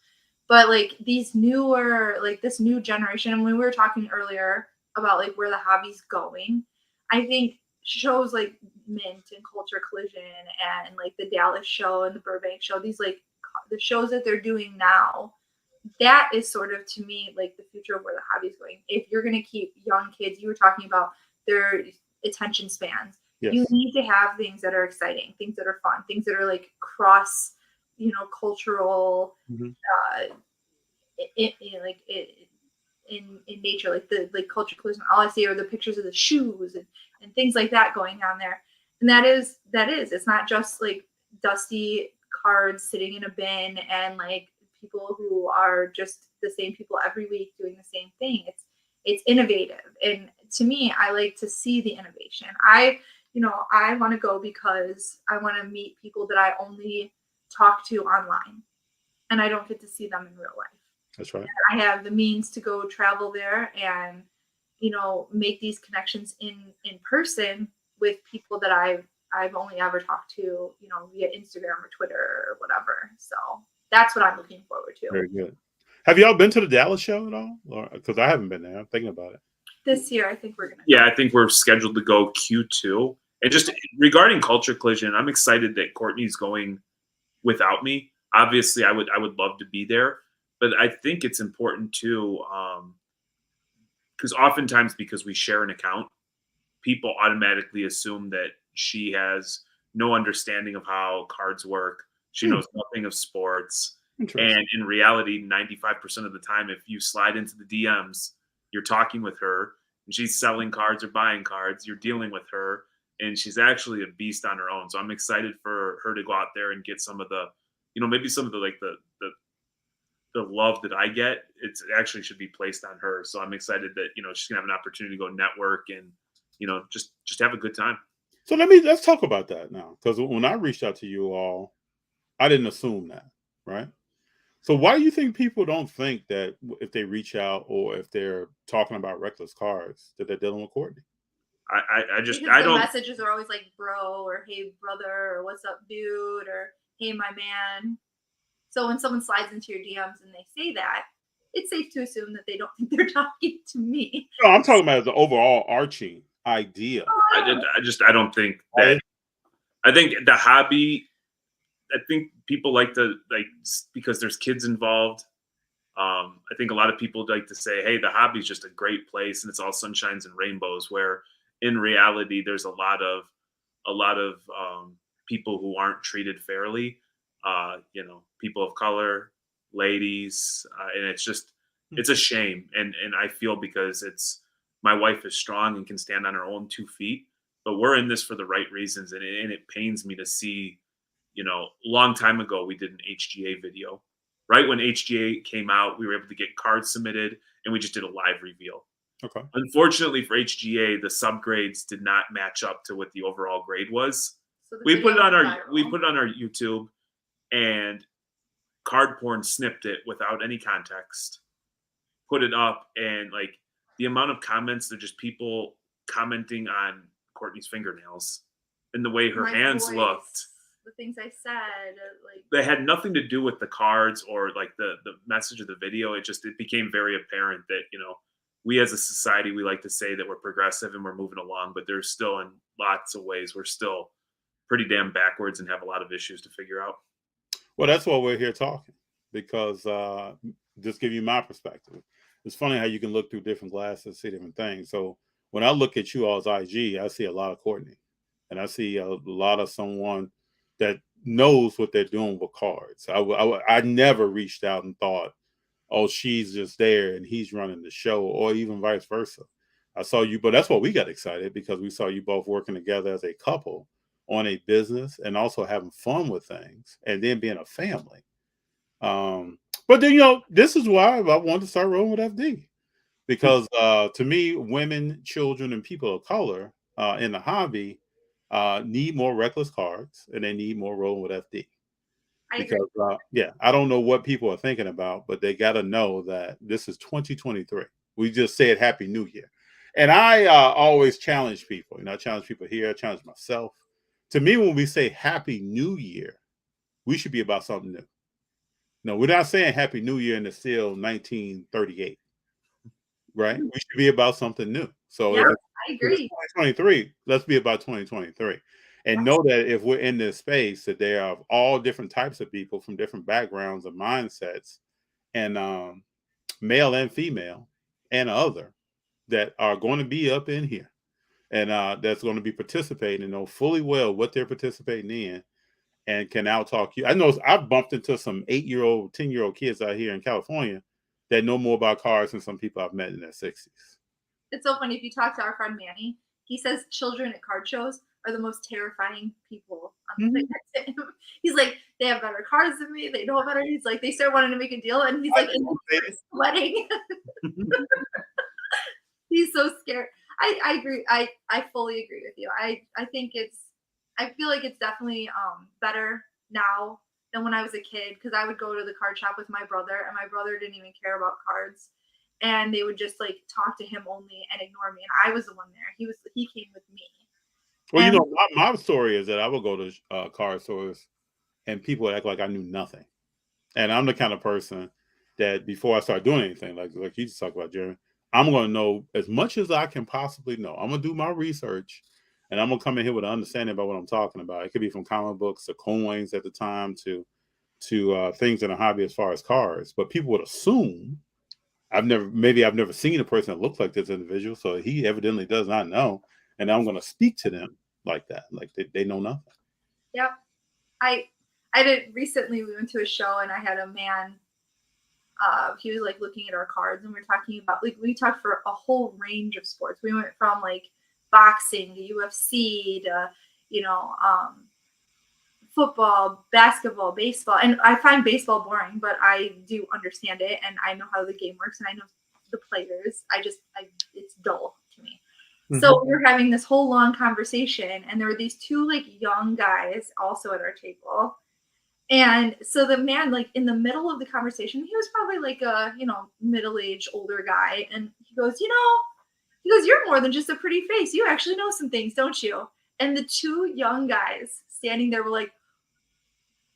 S2: But like these newer, like this new generation, and when we were talking earlier about like where the hobby's going, I think shows like Mint and Culture Collision and like the Dallas show and the Burbank show, these like the shows that they're doing now, that is sort of, to me, like the future of where the hobby is going. If you're going to keep young kids, you were talking about their attention spans. Yes. You need to have things that are exciting, things that are fun, things that are like cross, cultural, in nature, like the Culture Collision. All I see are the pictures of the shoes and things like that going on there. And that is, it's not just like dusty cards sitting in a bin and like people who are just the same people every week doing the same thing. It's innovative. And to me, I like to see the innovation. I want to go because I want to meet people that I only talk to online, and I don't get to see them in real life.
S1: That's right.
S2: And I have the means to go travel there and, make these connections in person with people that I've only ever talked to, via Instagram or Twitter or whatever. So that's what I'm looking forward to.
S1: Very good. Have y'all been to the Dallas show at all? Because I haven't been there. I'm thinking about it.
S2: This year, I think we're going to.
S3: Yeah, I think we're scheduled to go Q2. And just regarding Culture Collision, I'm excited that Courtney's going without me. Obviously, I would love to be there. but I think it's important too, because oftentimes because we share an account, people automatically assume that she has no understanding of how cards work. She
S1: Hmm,
S3: knows nothing of sports.
S1: interesting.
S3: And in reality, 95% of the time, if you slide into the DMs, you're talking with her and she's selling cards or buying cards, you're dealing with her, and she's actually a beast on her own. So I'm excited for her to go out there and get some of the, maybe some of the like the love that I get. It actually should be placed on her. So I'm excited that she's gonna have an opportunity to go network and just have a good time.
S1: So let's talk about that now, because when I reached out to you all, I didn't assume that, right? So why do you think people don't think that if they reach out or if they're talking about reckless cars that they're dealing with Courtney?
S3: I just
S2: Because
S3: I
S2: the
S3: don't
S2: messages are always like bro or hey brother or what's up dude or hey my man. So when someone slides into your DMs and they say that, it's safe to assume that they don't think they're talking to me.
S1: No, I'm talking about the overall arching idea.
S3: I don't think that. I think the hobby. I think people like to because there's kids involved. I think a lot of people like to say, "Hey, the hobby is just a great place and it's all sunshines and rainbows." Where in reality, there's a lot of people who aren't treated fairly. People of color, ladies, and it's a shame. And I feel because my wife is strong and can stand on her own 2 feet, but we're in this for the right reasons, and it pains me to see. A long time ago, we did an HGA video. Right when HGA came out, we were able to get cards submitted, and we just did a live reveal.
S1: Okay.
S3: Unfortunately for HGA, the subgrades did not match up to what the overall grade was.
S2: So the
S3: We put it
S2: video
S3: on
S2: went
S3: our we
S2: viral.
S3: put it on our YouTube, and Card Porn snipped it without any context, put it up, and like the amount of comments, they're just people commenting on Courtney's fingernails and the way her
S2: My
S3: hands
S2: voice,
S3: looked.
S2: the things I said, like
S3: They had nothing to do with the cards or like the message of the video. It became very apparent that we as a society, we like to say that we're progressive and we're moving along, but there's still in lots of ways we're still pretty damn backwards and have a lot of issues to figure out.
S1: Well, that's why we're here talking, because just give you my perspective. It's funny how you can look through different glasses, see different things. So when I look at you all's IG, I see a lot of Courtney, and I see a lot of someone that knows what they're doing with cards. I never reached out and thought, oh, she's just there and he's running the show, or even vice versa. I saw you, but that's why we got excited, because we saw you both working together as a couple on a business and also having fun with things and then being a family. But then, this is why I wanted to start rolling with FD, because to me, women, children, and people of color in the hobby need more reckless cards, and they need more rolling with FD.
S2: I agree.
S1: Because I don't know what people are thinking about, but they got to know that this is 2023. We just said Happy New Year, and I always challenge people. I challenge people here. I challenge myself. To me, when we say Happy New Year, we should be about something new. No, we're not saying Happy New Year and it's still 1938, right? We should be about something new. So
S2: Yeah,
S1: if
S2: I
S1: it's
S2: agree.
S1: 2023, let's be about 2023. And know that if we're in this space, that there are all different types of people from different backgrounds and mindsets, and male and female and other, that are going to be up in here, and that's going to be participating and know fully well what they're participating in, and can out talk you. I know I've bumped into some 8-year-old, 10-year-old kids out here in California that know more about cars than some people I've met in their 60s.
S2: It's so funny if you talk to our friend Manny, he says children at card shows are the most terrifying people on the planet to him. He's like, they have better cards than me, they know better. He's like, they start wanting to make a deal, and he's like sweating. He's so scared. I agree. I fully agree with you. I feel like it's definitely better now than when I was a kid, because I would go to the card shop with my brother, and my brother didn't even care about cards, and they would just like talk to him only and ignore me, and I was the one there. He came with me.
S1: Well,
S2: And
S1: my story is that I would go to car stores and people would act like I knew nothing. And I'm the kind of person that before I start doing anything, like you just talked about, Jeremy, I'm going to know as much as I can possibly know. I'm going to do my research, and I'm going to come in here with an understanding about what I'm talking about. It could be from comic books to coins at the time to things in a hobby as far as cars, but people would assume I've never seen a person that looks like this individual, so he evidently does not know, and I'm going to speak to them like that, like they know nothing.
S2: Yep. I did recently. We went to a show and I had a man. He was like looking at our cards and we were talking about we talked for a whole range of sports. We went from like boxing to UFC to football, basketball, baseball, and I find baseball boring, but I do understand it and I know how the game works and I know the players. It's dull to me. Mm-hmm. So we were having this whole long conversation and there were these two like young guys also at our table. And so the man, like in the middle of the conversation, he was probably like a, middle-aged older guy. And he goes, you're more than just a pretty face. You actually know some things, don't you? And the two young guys standing there were like,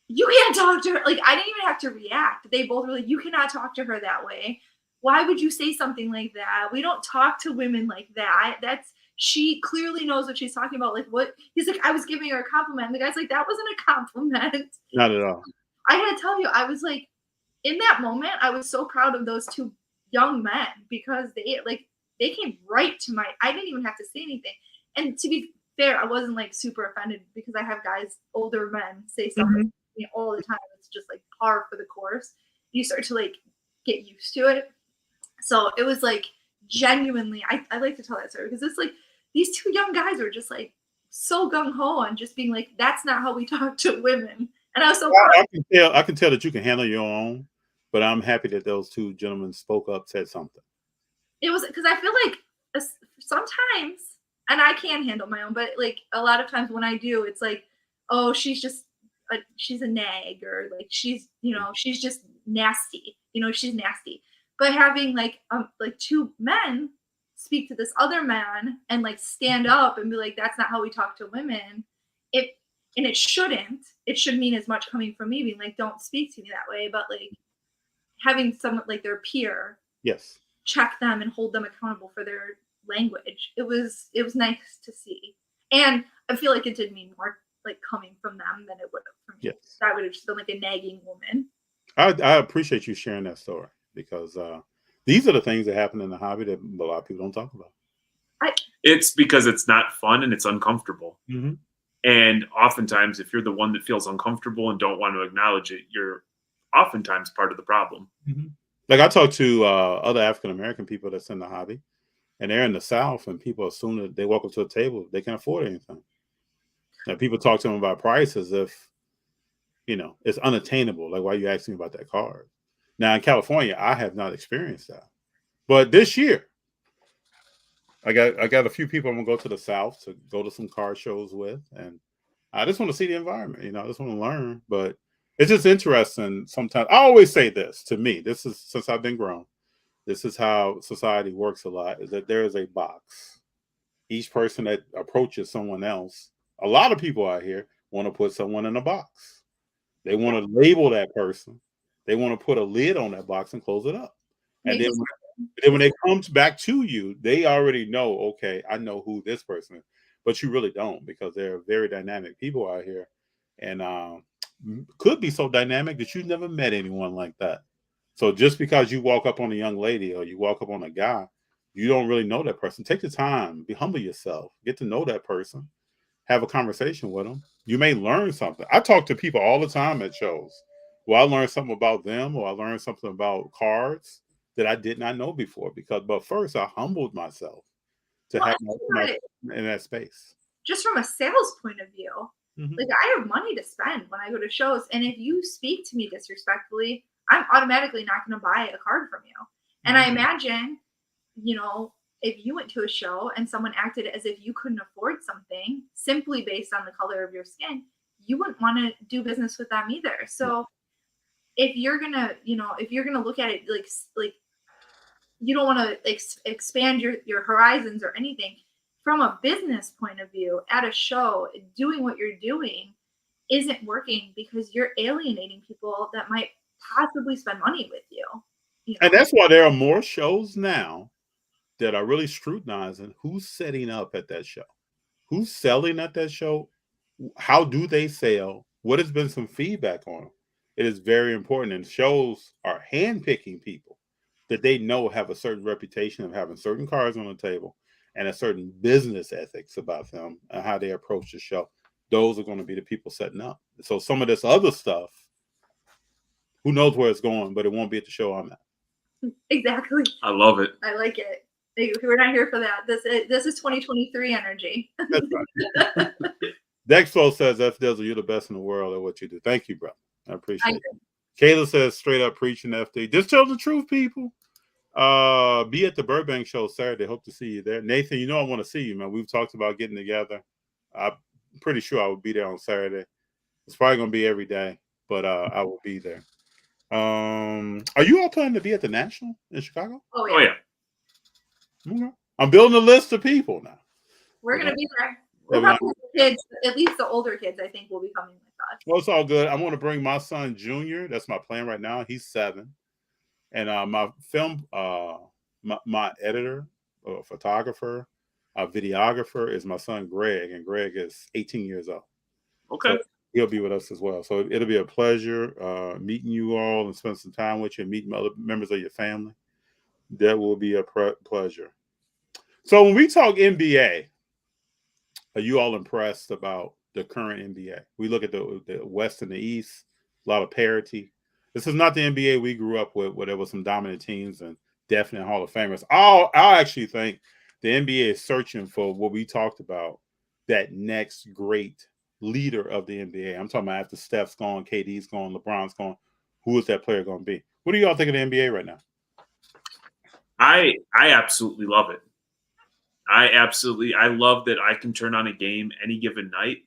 S2: you can't talk to her. Like, I didn't even have to react. They both were like, you cannot talk to her that way. Why would you say something like that? We don't talk to women like that. She clearly knows what she's talking about. Like, what? He's like, I was giving her a compliment. And the guy's like, that wasn't a compliment.
S1: Not at all.
S2: I had to tell you, I was like, in that moment, I was so proud of those two young men because they came right to I didn't even have to say anything. And to be fair, I wasn't like super offended because I have guys, older men, say something to me all the time. It's just like par for the course. You start to like get used to it. So it was like genuinely, I like to tell that story because it's like these two young guys were just like so gung-ho on just being like, that's not how we talk to women. And I was so proud.
S1: I can tell that you can handle your own, but I'm happy that those two gentlemen spoke up, said something.
S2: It was because I feel like sometimes, and I can handle my own, but like a lot of times when I do, it's like, oh, she's a nag, or like she's just nasty. She's nasty. But having like two men speak to this other man and like stand up and be like, that's not how we talk to women. It shouldn't. It should mean as much coming from me being like, don't speak to me that way. But like having someone like their peer,
S1: yes,
S2: check them and hold them accountable for their language. It was nice to see. And I feel like it did mean more like coming from them than it would have from me.
S1: Yes.
S2: That would have just been like a nagging woman.
S1: I appreciate you sharing that story because these are the things that happen in the hobby that a lot of people don't talk about.
S3: It's because it's not fun and it's uncomfortable.
S1: Mm-hmm.
S3: And oftentimes, if you're the one that feels uncomfortable and don't want to acknowledge it, you're oftentimes part of the problem.
S1: Mm-hmm. Like I talk to other African-American people that's in the hobby, and they're in the South, and people assume that they walk up to a table, they can afford anything. And people talk to them about price as if, it's unattainable. Like, why are you asking me about that card? Now, in California, I have not experienced that. But this year, I got a few people I'm going to go to the South to go to some car shows with. And I just want to see the environment. I just want to learn. But it's just interesting sometimes. I always say this to me. This is since I've been grown. This is how society works a lot, is that there is a box. Each person that approaches someone else, a lot of people out here want to put someone in a box. They want to label that person. They want to put a lid on that box and close it up. And then when it comes back to you, they already know, okay, I know who this person is. But you really don't, because they're very dynamic people out here. And could be so dynamic that you've never met anyone like that. So just because you walk up on a young lady or you walk up on a guy, you don't really know that person. Take the time, humble yourself, get to know that person, have a conversation with them. You may learn something. I talk to people all the time at shows. Well, I learned something about them, or I learned something about cards that I did not know before. But first, I humbled myself to have my in that space.
S2: Just from a sales point of view, like I have money to spend when I go to shows, and if you speak to me disrespectfully, I'm automatically not going to buy a card from you. And I imagine, if you went to a show and someone acted as if you couldn't afford something simply based on the color of your skin, you wouldn't want to do business with them either. So if you're gonna look at it like you don't want to expand your horizons or anything, from a business point of view at a show, doing what you're doing isn't working because you're alienating people that might possibly spend money with you.
S1: And that's why there are more shows now that are really scrutinizing who's setting up at that show, who's selling at that show, how do they sell, what has been some feedback on them. it is very important, and shows are handpicking people that they know have a certain reputation of having certain cards on the table and a certain business ethics about them and how they approach the show. Those are going to be the people setting up. So some of this other stuff, who knows where it's going, but it won't be at the show I'm at.
S2: Exactly.
S3: I love it.
S2: I like it. We're not here for that. This is 2023 energy.
S1: That's right. Dexflo says, F Dizzle, you're the best in the world at what you do. Thank you, bro. I appreciate it. Kayla says, straight up preaching FD. Just tell the truth, people. Be at the Burbank show Saturday. Hope to see you there. Nathan, you know I want to see you, man. We've talked about getting together. I'm pretty sure I will be there on Saturday. It's probably going to be every day, but I will be there. Are you all planning to be at the National in Chicago?
S2: Oh
S3: Oh
S2: yeah.
S1: Okay. I'm building a list of people now.
S2: We're gonna be there. We'll
S1: Yeah,
S2: probably the kids, at least the older kids, I think, will be coming with us.
S1: Well, it's all good. I'm going to bring my son Junior. That's my plan right now. He's 7, and my film, my editor, photographer, videographer is my son Greg, and Greg is 18 years old.
S3: Okay.
S1: So he'll be with us as well. So it'll be a pleasure meeting you all and spend some time with you and meeting other members of your family. That will be a pleasure. So when we talk NBA, are you all impressed about the current NBA? We look at the West and the East, a lot of parity. This is not the NBA we grew up with, where there was some dominant teams and definite Hall of Famers. I actually think the NBA is searching for what we talked about, that next great leader of the NBA. I'm talking about after Steph's gone, KD's gone, LeBron's gone. Who is that player going to be? What do y'all think of the NBA right now?
S3: I absolutely love it. I love that I can turn on a game any given night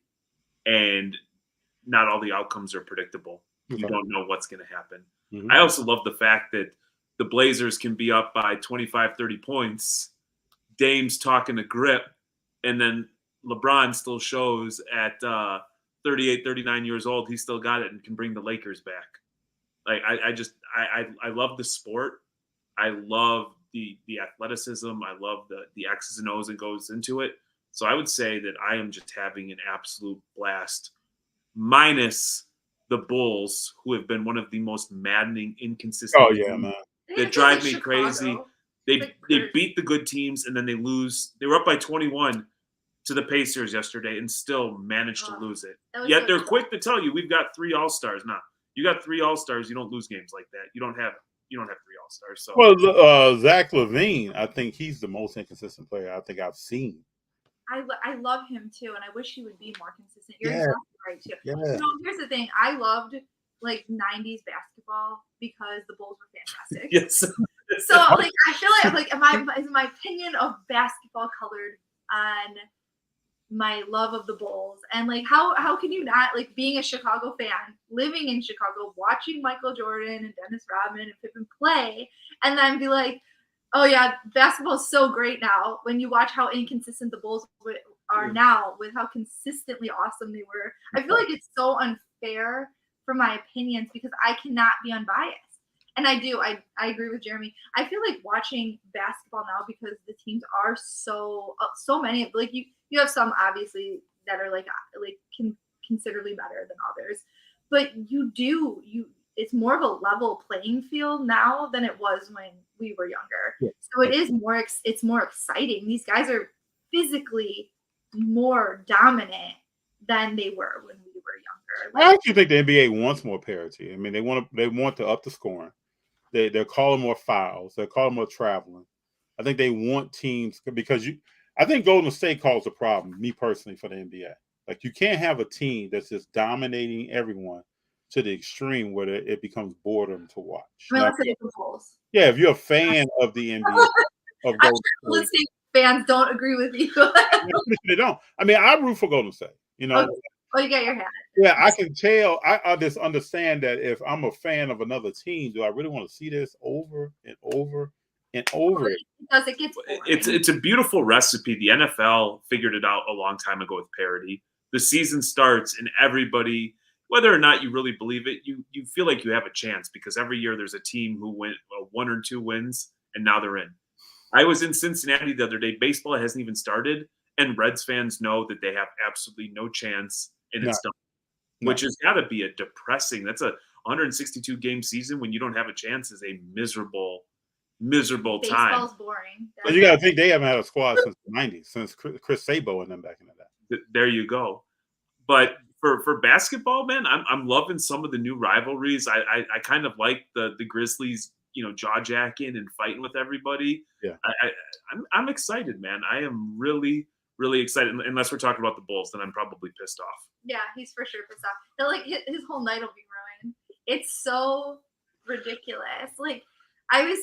S3: and not all the outcomes are predictable.
S1: Okay.
S3: You don't know what's going to happen.
S1: Mm-hmm.
S3: I also love the fact that the Blazers can be up by 25, 30 points. Dame's talking to grip, and then LeBron still shows at 38, 39 years old, he still got it and can bring the Lakers back. Like I love the sport. I love the athleticism. I love the X's and O's that goes into it. So I would say that I am just having an absolute blast, minus the Bulls, who have been one of the most maddening, inconsistent.
S1: Oh yeah, man.
S3: That drive me crazy. They beat the good teams and then they lose. They were up by 21 to the Pacers yesterday and still managed to lose it. Yet they're quick to tell you, we've got 3 All-Stars. Now, you got 3 All-Stars, you don't lose games like that. You don't have 3 All-Stars. So
S1: well, Zach LaVine, I think he's the most inconsistent player I think I've seen.
S2: I love him too, and I wish he would be more consistent. You're
S1: Yeah.
S2: exactly right too.
S1: Yeah.
S2: You know, here's the thing: I loved like '90s basketball because the Bulls were fantastic.
S3: yes.
S2: So like I feel like is my opinion of basketball colored on my love of the Bulls? And like how can you not, like, being a Chicago fan, living in Chicago, watching Michael Jordan and Dennis Rodman and Pippen play, and then be like, oh yeah, basketball is so great now, when you watch how inconsistent the Bulls are now with how consistently awesome they were. I feel like it's so unfair for my opinions because I cannot be unbiased. And I agree with Jeremy. I feel like watching basketball now, because the teams are so many, like you have some obviously that are like considerably better than others, but it's more of a level playing field now than it was when we were younger. Yeah. So it's more exciting. These guys are physically more dominant than they were when we were younger.
S1: I actually think the NBA wants more parity. I mean, they want to up the scoring. They're calling more fouls. They're calling more traveling. I think they want teams, because I think Golden State caused a problem, me personally, for the NBA. Like, you can't have a team that's just dominating everyone to the extreme where it becomes boredom to watch. Yeah, if you're a fan of the NBA, of Golden
S2: State fans don't agree with you.
S1: They don't. I mean, I root for Golden State. You know.
S2: Okay. Oh, you got your hat.
S1: Yeah, I can tell. I just understand that if I'm a fan of another team, do I really want to see this over and over and over?
S2: Because it gets boring.
S3: It's a beautiful recipe. The NFL figured it out a long time ago with parity. The season starts and everybody, whether or not you really believe it, you feel like you have a chance, because every year there's a team who win 1 or 2 wins and now they're in. I was in Cincinnati the other day. Baseball hasn't even started, and Reds fans know that they have absolutely no chance, and it's done. Which has got to be a depressing. That's a 162 game season when you don't have a chance is a miserable time.
S2: Baseball's boring.
S1: But you got to think they haven't had a squad since the 90s, since Chris Sabo and them back in the day.
S3: There you go. But for basketball, man, I'm loving some of the new rivalries. I kind of like the Grizzlies, jaw jacking and fighting with everybody.
S1: Yeah.
S3: I'm excited, man. I am really, really excited. Unless we're talking about the Bulls, then I'm probably pissed off.
S2: Yeah, he's for sure pissed off. He'll, his whole night will be ruined. It's so ridiculous. I was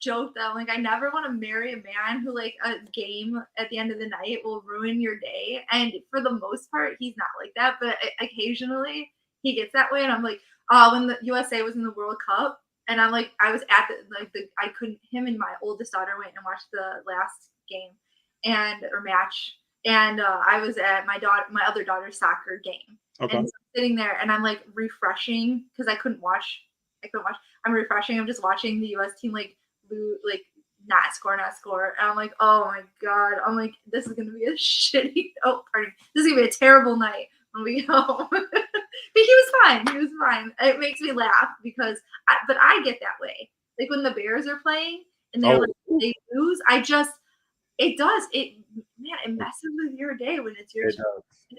S2: joke that I never want to marry a man who a game at the end of the night will ruin your day. And for the most part, he's not like that. But occasionally he gets that way. And I'm when the USA was in the World Cup, and I'm I was at I couldn't. Him and my oldest daughter went and watched the last game or match. And I was at my other daughter's soccer game.
S1: Okay.
S2: And so I'm sitting there and I'm refreshing because I couldn't watch. I'm refreshing. I'm just watching the US team not score. And I'm oh my God. I'm this is gonna be a shitty. Oh, pardon me. This is gonna be a terrible night when we go home. But he was fine. It makes me laugh because, but I get that way. When the Bears are playing and they lose, it messes with your day when it's your team.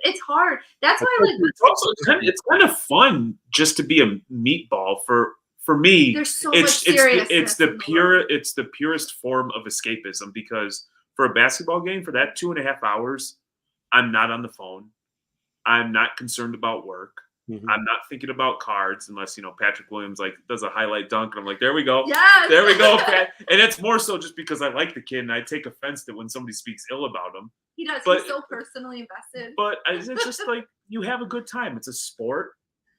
S2: It's hard. That's why
S3: it's also it's kind of fun just to be a meatball for me.
S2: There's so much seriousness.
S3: It's the purest form of escapism, because for a basketball game, for that 2.5 hours, I'm not on the phone. I'm not concerned about work.
S1: Mm-hmm.
S3: I'm not thinking about cards unless, Patrick Williams does a highlight dunk and I'm there we go.
S2: Yes!
S3: There we go, Pat. And it's more so just because I like the kid and I take offense that when somebody speaks ill about him.
S2: He does. He's so personally invested.
S3: But it's just you have a good time. It's a sport.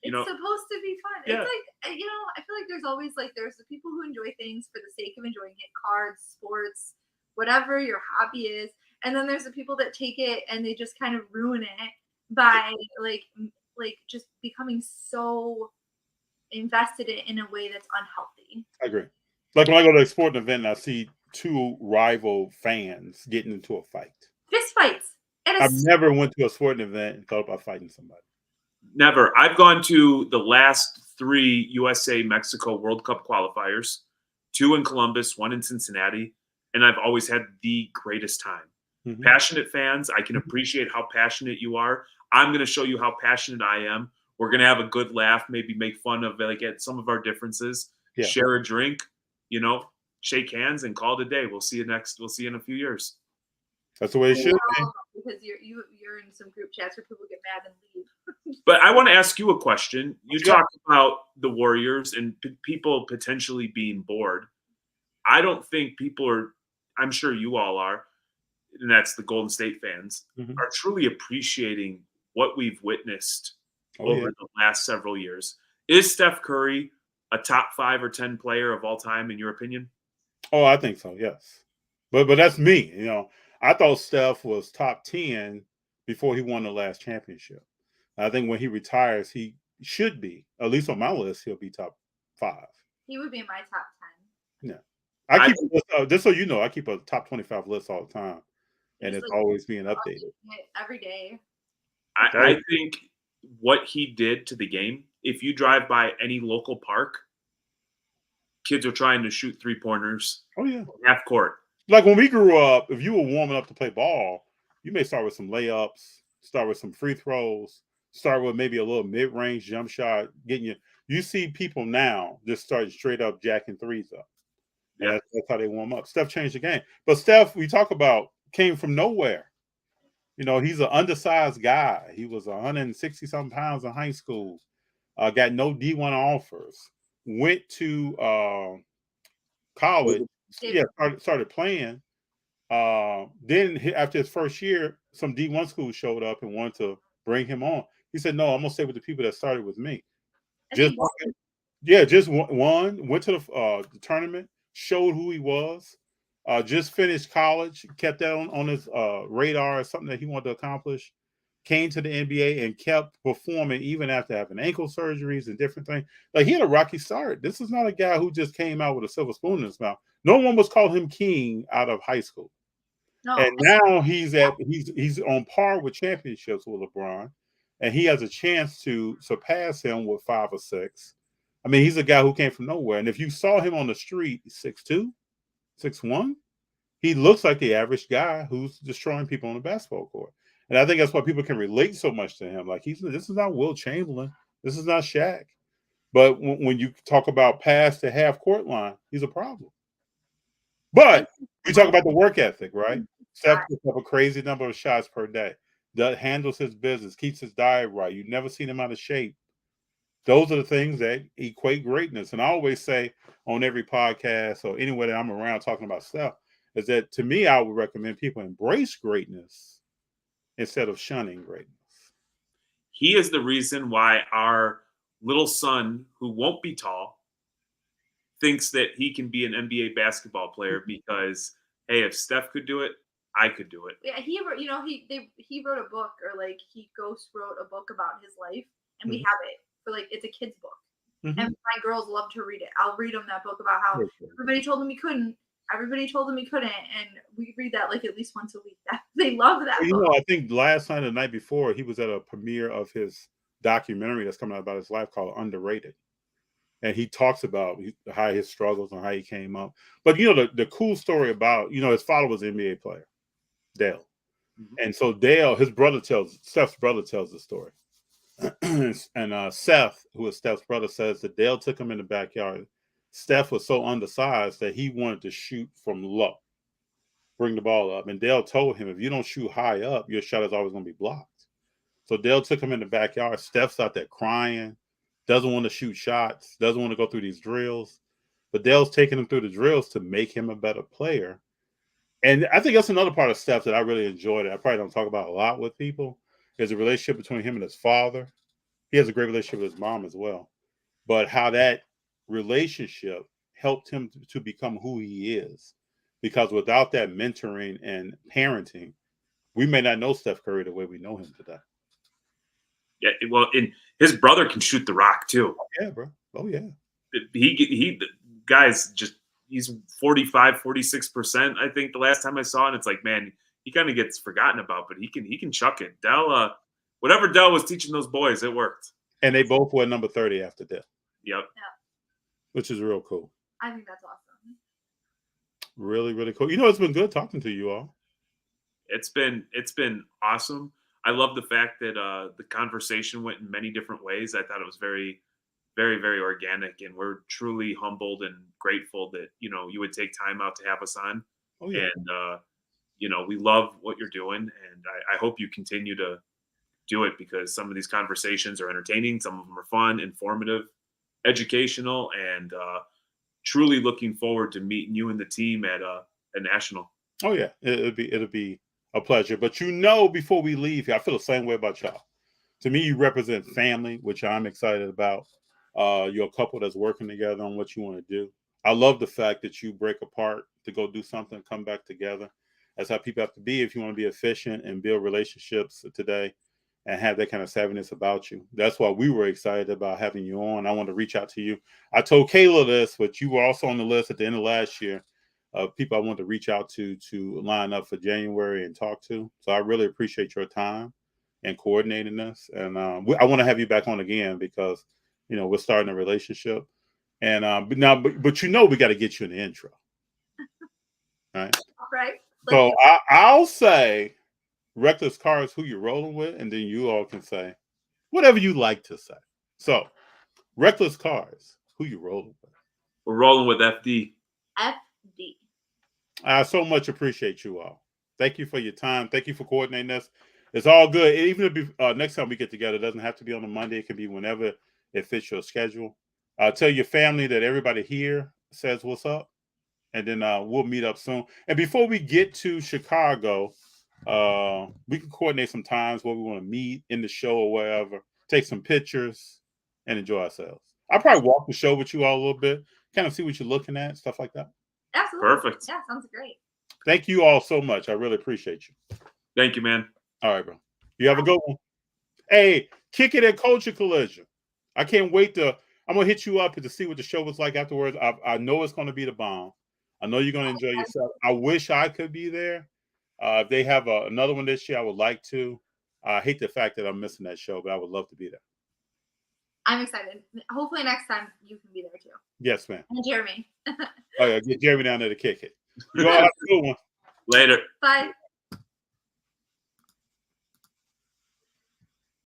S2: It's supposed to be fun.
S3: Yeah.
S2: It's I feel there's always there's the people who enjoy things for the sake of enjoying it, cards, sports, whatever your hobby is. And then there's the people that take it and they just kind of ruin it by just becoming so invested in a way that's unhealthy.
S1: I agree. When I go to a sporting event and I see two rival fans getting into a fight.
S2: Fist fights.
S1: I've never went to a sporting event and thought about fighting somebody.
S3: Never. I've gone to the last 3 USA-Mexico World Cup qualifiers, 2 in Columbus, 1 in Cincinnati, and I've always had the greatest time. Mm-hmm. Passionate fans, I can appreciate how passionate you are. I'm going to show you how passionate I am. We're going to have a good laugh, maybe make fun of at some of our differences, share a drink, shake hands and call it a day. We'll see you in a few years.
S1: That's the way it should be.
S2: Because you're in some group chats where people get mad and leave.
S3: But I want to ask you a question. You talked about the Warriors and people potentially being bored. I don't think people are, I'm sure you all are, and that's the Golden State fans, are truly appreciating what we've witnessed over the last several years. Is Steph Curry a top 5 or 10 player of all time, in your opinion?
S1: Oh, I think so, yes. But that's me. I thought Steph was top 10 before he won the last championship. I think when he retires, he should be, at least on my list, he'll be top 5.
S2: He would be in my top 10.
S1: Yeah. I keep just so you know, I keep a top 25 list all the time. And it's always being updated.
S2: Every day.
S3: I think what he did to the game, if you drive by any local park, kids are trying to shoot 3-pointers.
S1: Oh, yeah.
S3: Half court.
S1: When we grew up, if you were warming up to play ball, you may start with some layups, start with some free throws, start with maybe a little mid-range jump shot, you see people now just start straight up jacking threes up. Yeah. That's how they warm up. Steph changed the game. But Steph, we talk about, came from nowhere. He's an undersized guy. He was 160-something pounds in high school. Got no D1 offers. Went to college. Yeah, started playing. Then after his first year, some D1 schools showed up and wanted to bring him on. He said, "No, I'm gonna stay with the people that started with me." Just won. Went to the tournament. Showed who he was. Just finished college. Kept that on his radar as something that he wanted to accomplish. Came to the NBA and kept performing even after having ankle surgeries and different things. He had a rocky start. This is not a guy who just came out with a silver spoon in his mouth. No one was calling him king out of high school. No. And now he's on par with championships with LeBron, and he has a chance to surpass him with 5 or 6. I mean, he's a guy who came from nowhere. And if you saw him on the street, 6'2", 6'1", he looks like the average guy who's destroying people on the basketball court. And I think that's why people can relate so much to him. Like, this is not Will Chamberlain. This is not Shaq. But when you talk about pass to half court line, he's a problem. But we talk about the work ethic, right? Steph puts up a crazy number of shots per day. That handles his business, keeps his diet right. You've never seen him out of shape. Those are the things that equate greatness. And I always say on every podcast or anywhere that I'm around talking about Steph is that, to me, I would recommend people embrace greatness instead of shunning greatness.
S3: He is the reason why our little son, who won't be tall, thinks that he can be an NBA basketball player because, hey, if Steph could do it, I could do it.
S2: Yeah, he wrote, he wrote a book, or like he ghost wrote a book about his life, and we have it for, like, it's a kid's book. And my girls love to read it. I'll read them that book about how everybody told him he couldn't. Everybody told him he couldn't, and we read that like at least once a week. They love that.
S1: Well, I think last night or the night before, he was at a premiere of his documentary that's coming out about his life called Underrated. And he talks about how his struggles and how he came up. But, the cool story about, his father was an NBA player, Dale. And so Dale, Steph's brother tells the story. And Seth, who is Steph's brother, says that Dale took him in the backyard. Steph was so undersized that he wanted to shoot from low, bring the ball up. And Dale told him, if you don't shoot high up, your shot is always going to be blocked. So Dale took him in the backyard. Steph's out there crying, doesn't want to shoot shots, doesn't want to go through these drills. But Dale's taking him through the drills to make him a better player. And I think that's another part of Steph that I really enjoy that I probably don't talk about a lot with people, is the relationship between him and his father. He has a great relationship with his mom as well. But how that relationship helped him to become who he is. Because without that mentoring and parenting, we may not know Steph Curry the way we know him today.
S3: Yeah, well, and his brother can shoot the rock too.
S1: Oh, yeah, bro. Oh, yeah.
S3: He guys, just he's 45, 46%, I think, the last time I saw it. And it's like, man, he kind of gets forgotten about, but he can chuck it. Dell, whatever Dell was teaching those boys, it worked.
S1: And they both were number 30 after Dell.
S3: Yep.
S2: Yeah.
S1: Which is real cool.
S2: I think that's awesome.
S1: Really, really cool. It's been good talking to you all.
S3: It's been awesome. I love the fact that the conversation went in many different ways. I thought it was very, very, very organic, and we're truly humbled and grateful that you would take time out to have us on.
S1: Oh, yeah.
S3: And we love what you're doing, and I hope you continue to do it, because some of these conversations are entertaining, some of them are fun, informative, educational, and truly looking forward to meeting you and the team at National.
S1: Oh yeah, it'll be a pleasure. But before we leave here, I feel the same way about y'all. To me, you represent family, which I'm excited about. You're a couple that's working together on what you want to do. I love the fact that you break apart to go do something, come back together. That's how people have to be if you want to be efficient and build relationships today and have that kind of savviness about you. That's why we were excited about having you on. I want to reach out to you. I told Kayla this, but you were also on the list at the end of last year of people I wanted to reach out to line up for January and talk to. So I really appreciate your time and coordinating this. And I want to have you back on again because, we're starting a relationship. And we got to get you in the intro. All right.
S2: All right.
S1: So I'll say Reckless Cars, who you're rolling with, and then you all can say whatever you like to say. So, Reckless Cars, who you rolling with?
S3: We're rolling with FD.
S2: FD.
S1: I so much appreciate you all. Thank you for your time. Thank you for coordinating this. It's all good. Even if next time we get together, it doesn't have to be on a Monday. It can be whenever it fits your schedule. Tell your family that everybody here says what's up, and then we'll meet up soon. And before we get to Chicago, we can coordinate some times where we want to meet in the show or wherever, take some pictures, and enjoy ourselves. I'll probably walk the show with you all a little bit, kind of see what you're looking at, stuff like that.
S2: Absolutely.
S3: Perfect.
S2: Yeah, sounds great. Thank
S1: you all so much. I really appreciate you.
S3: Thank you, man.
S1: All right, bro. You have a good one. Hey, kick it at Culture Collision. I can't wait I'm going to hit you up to see what the show was like afterwards. I know it's going to be the bomb. I know you're going to enjoy yourself. I wish I could be there. If they have another one this year, I would like to. I hate the fact that I'm missing that show, but I would love to be there.
S2: I'm excited. Hopefully next time you can be there too.
S1: Yes, ma'am.
S2: And Jeremy.
S1: Oh yeah, get Jeremy down there to kick it. You all have a good one.
S3: Later.
S2: Bye.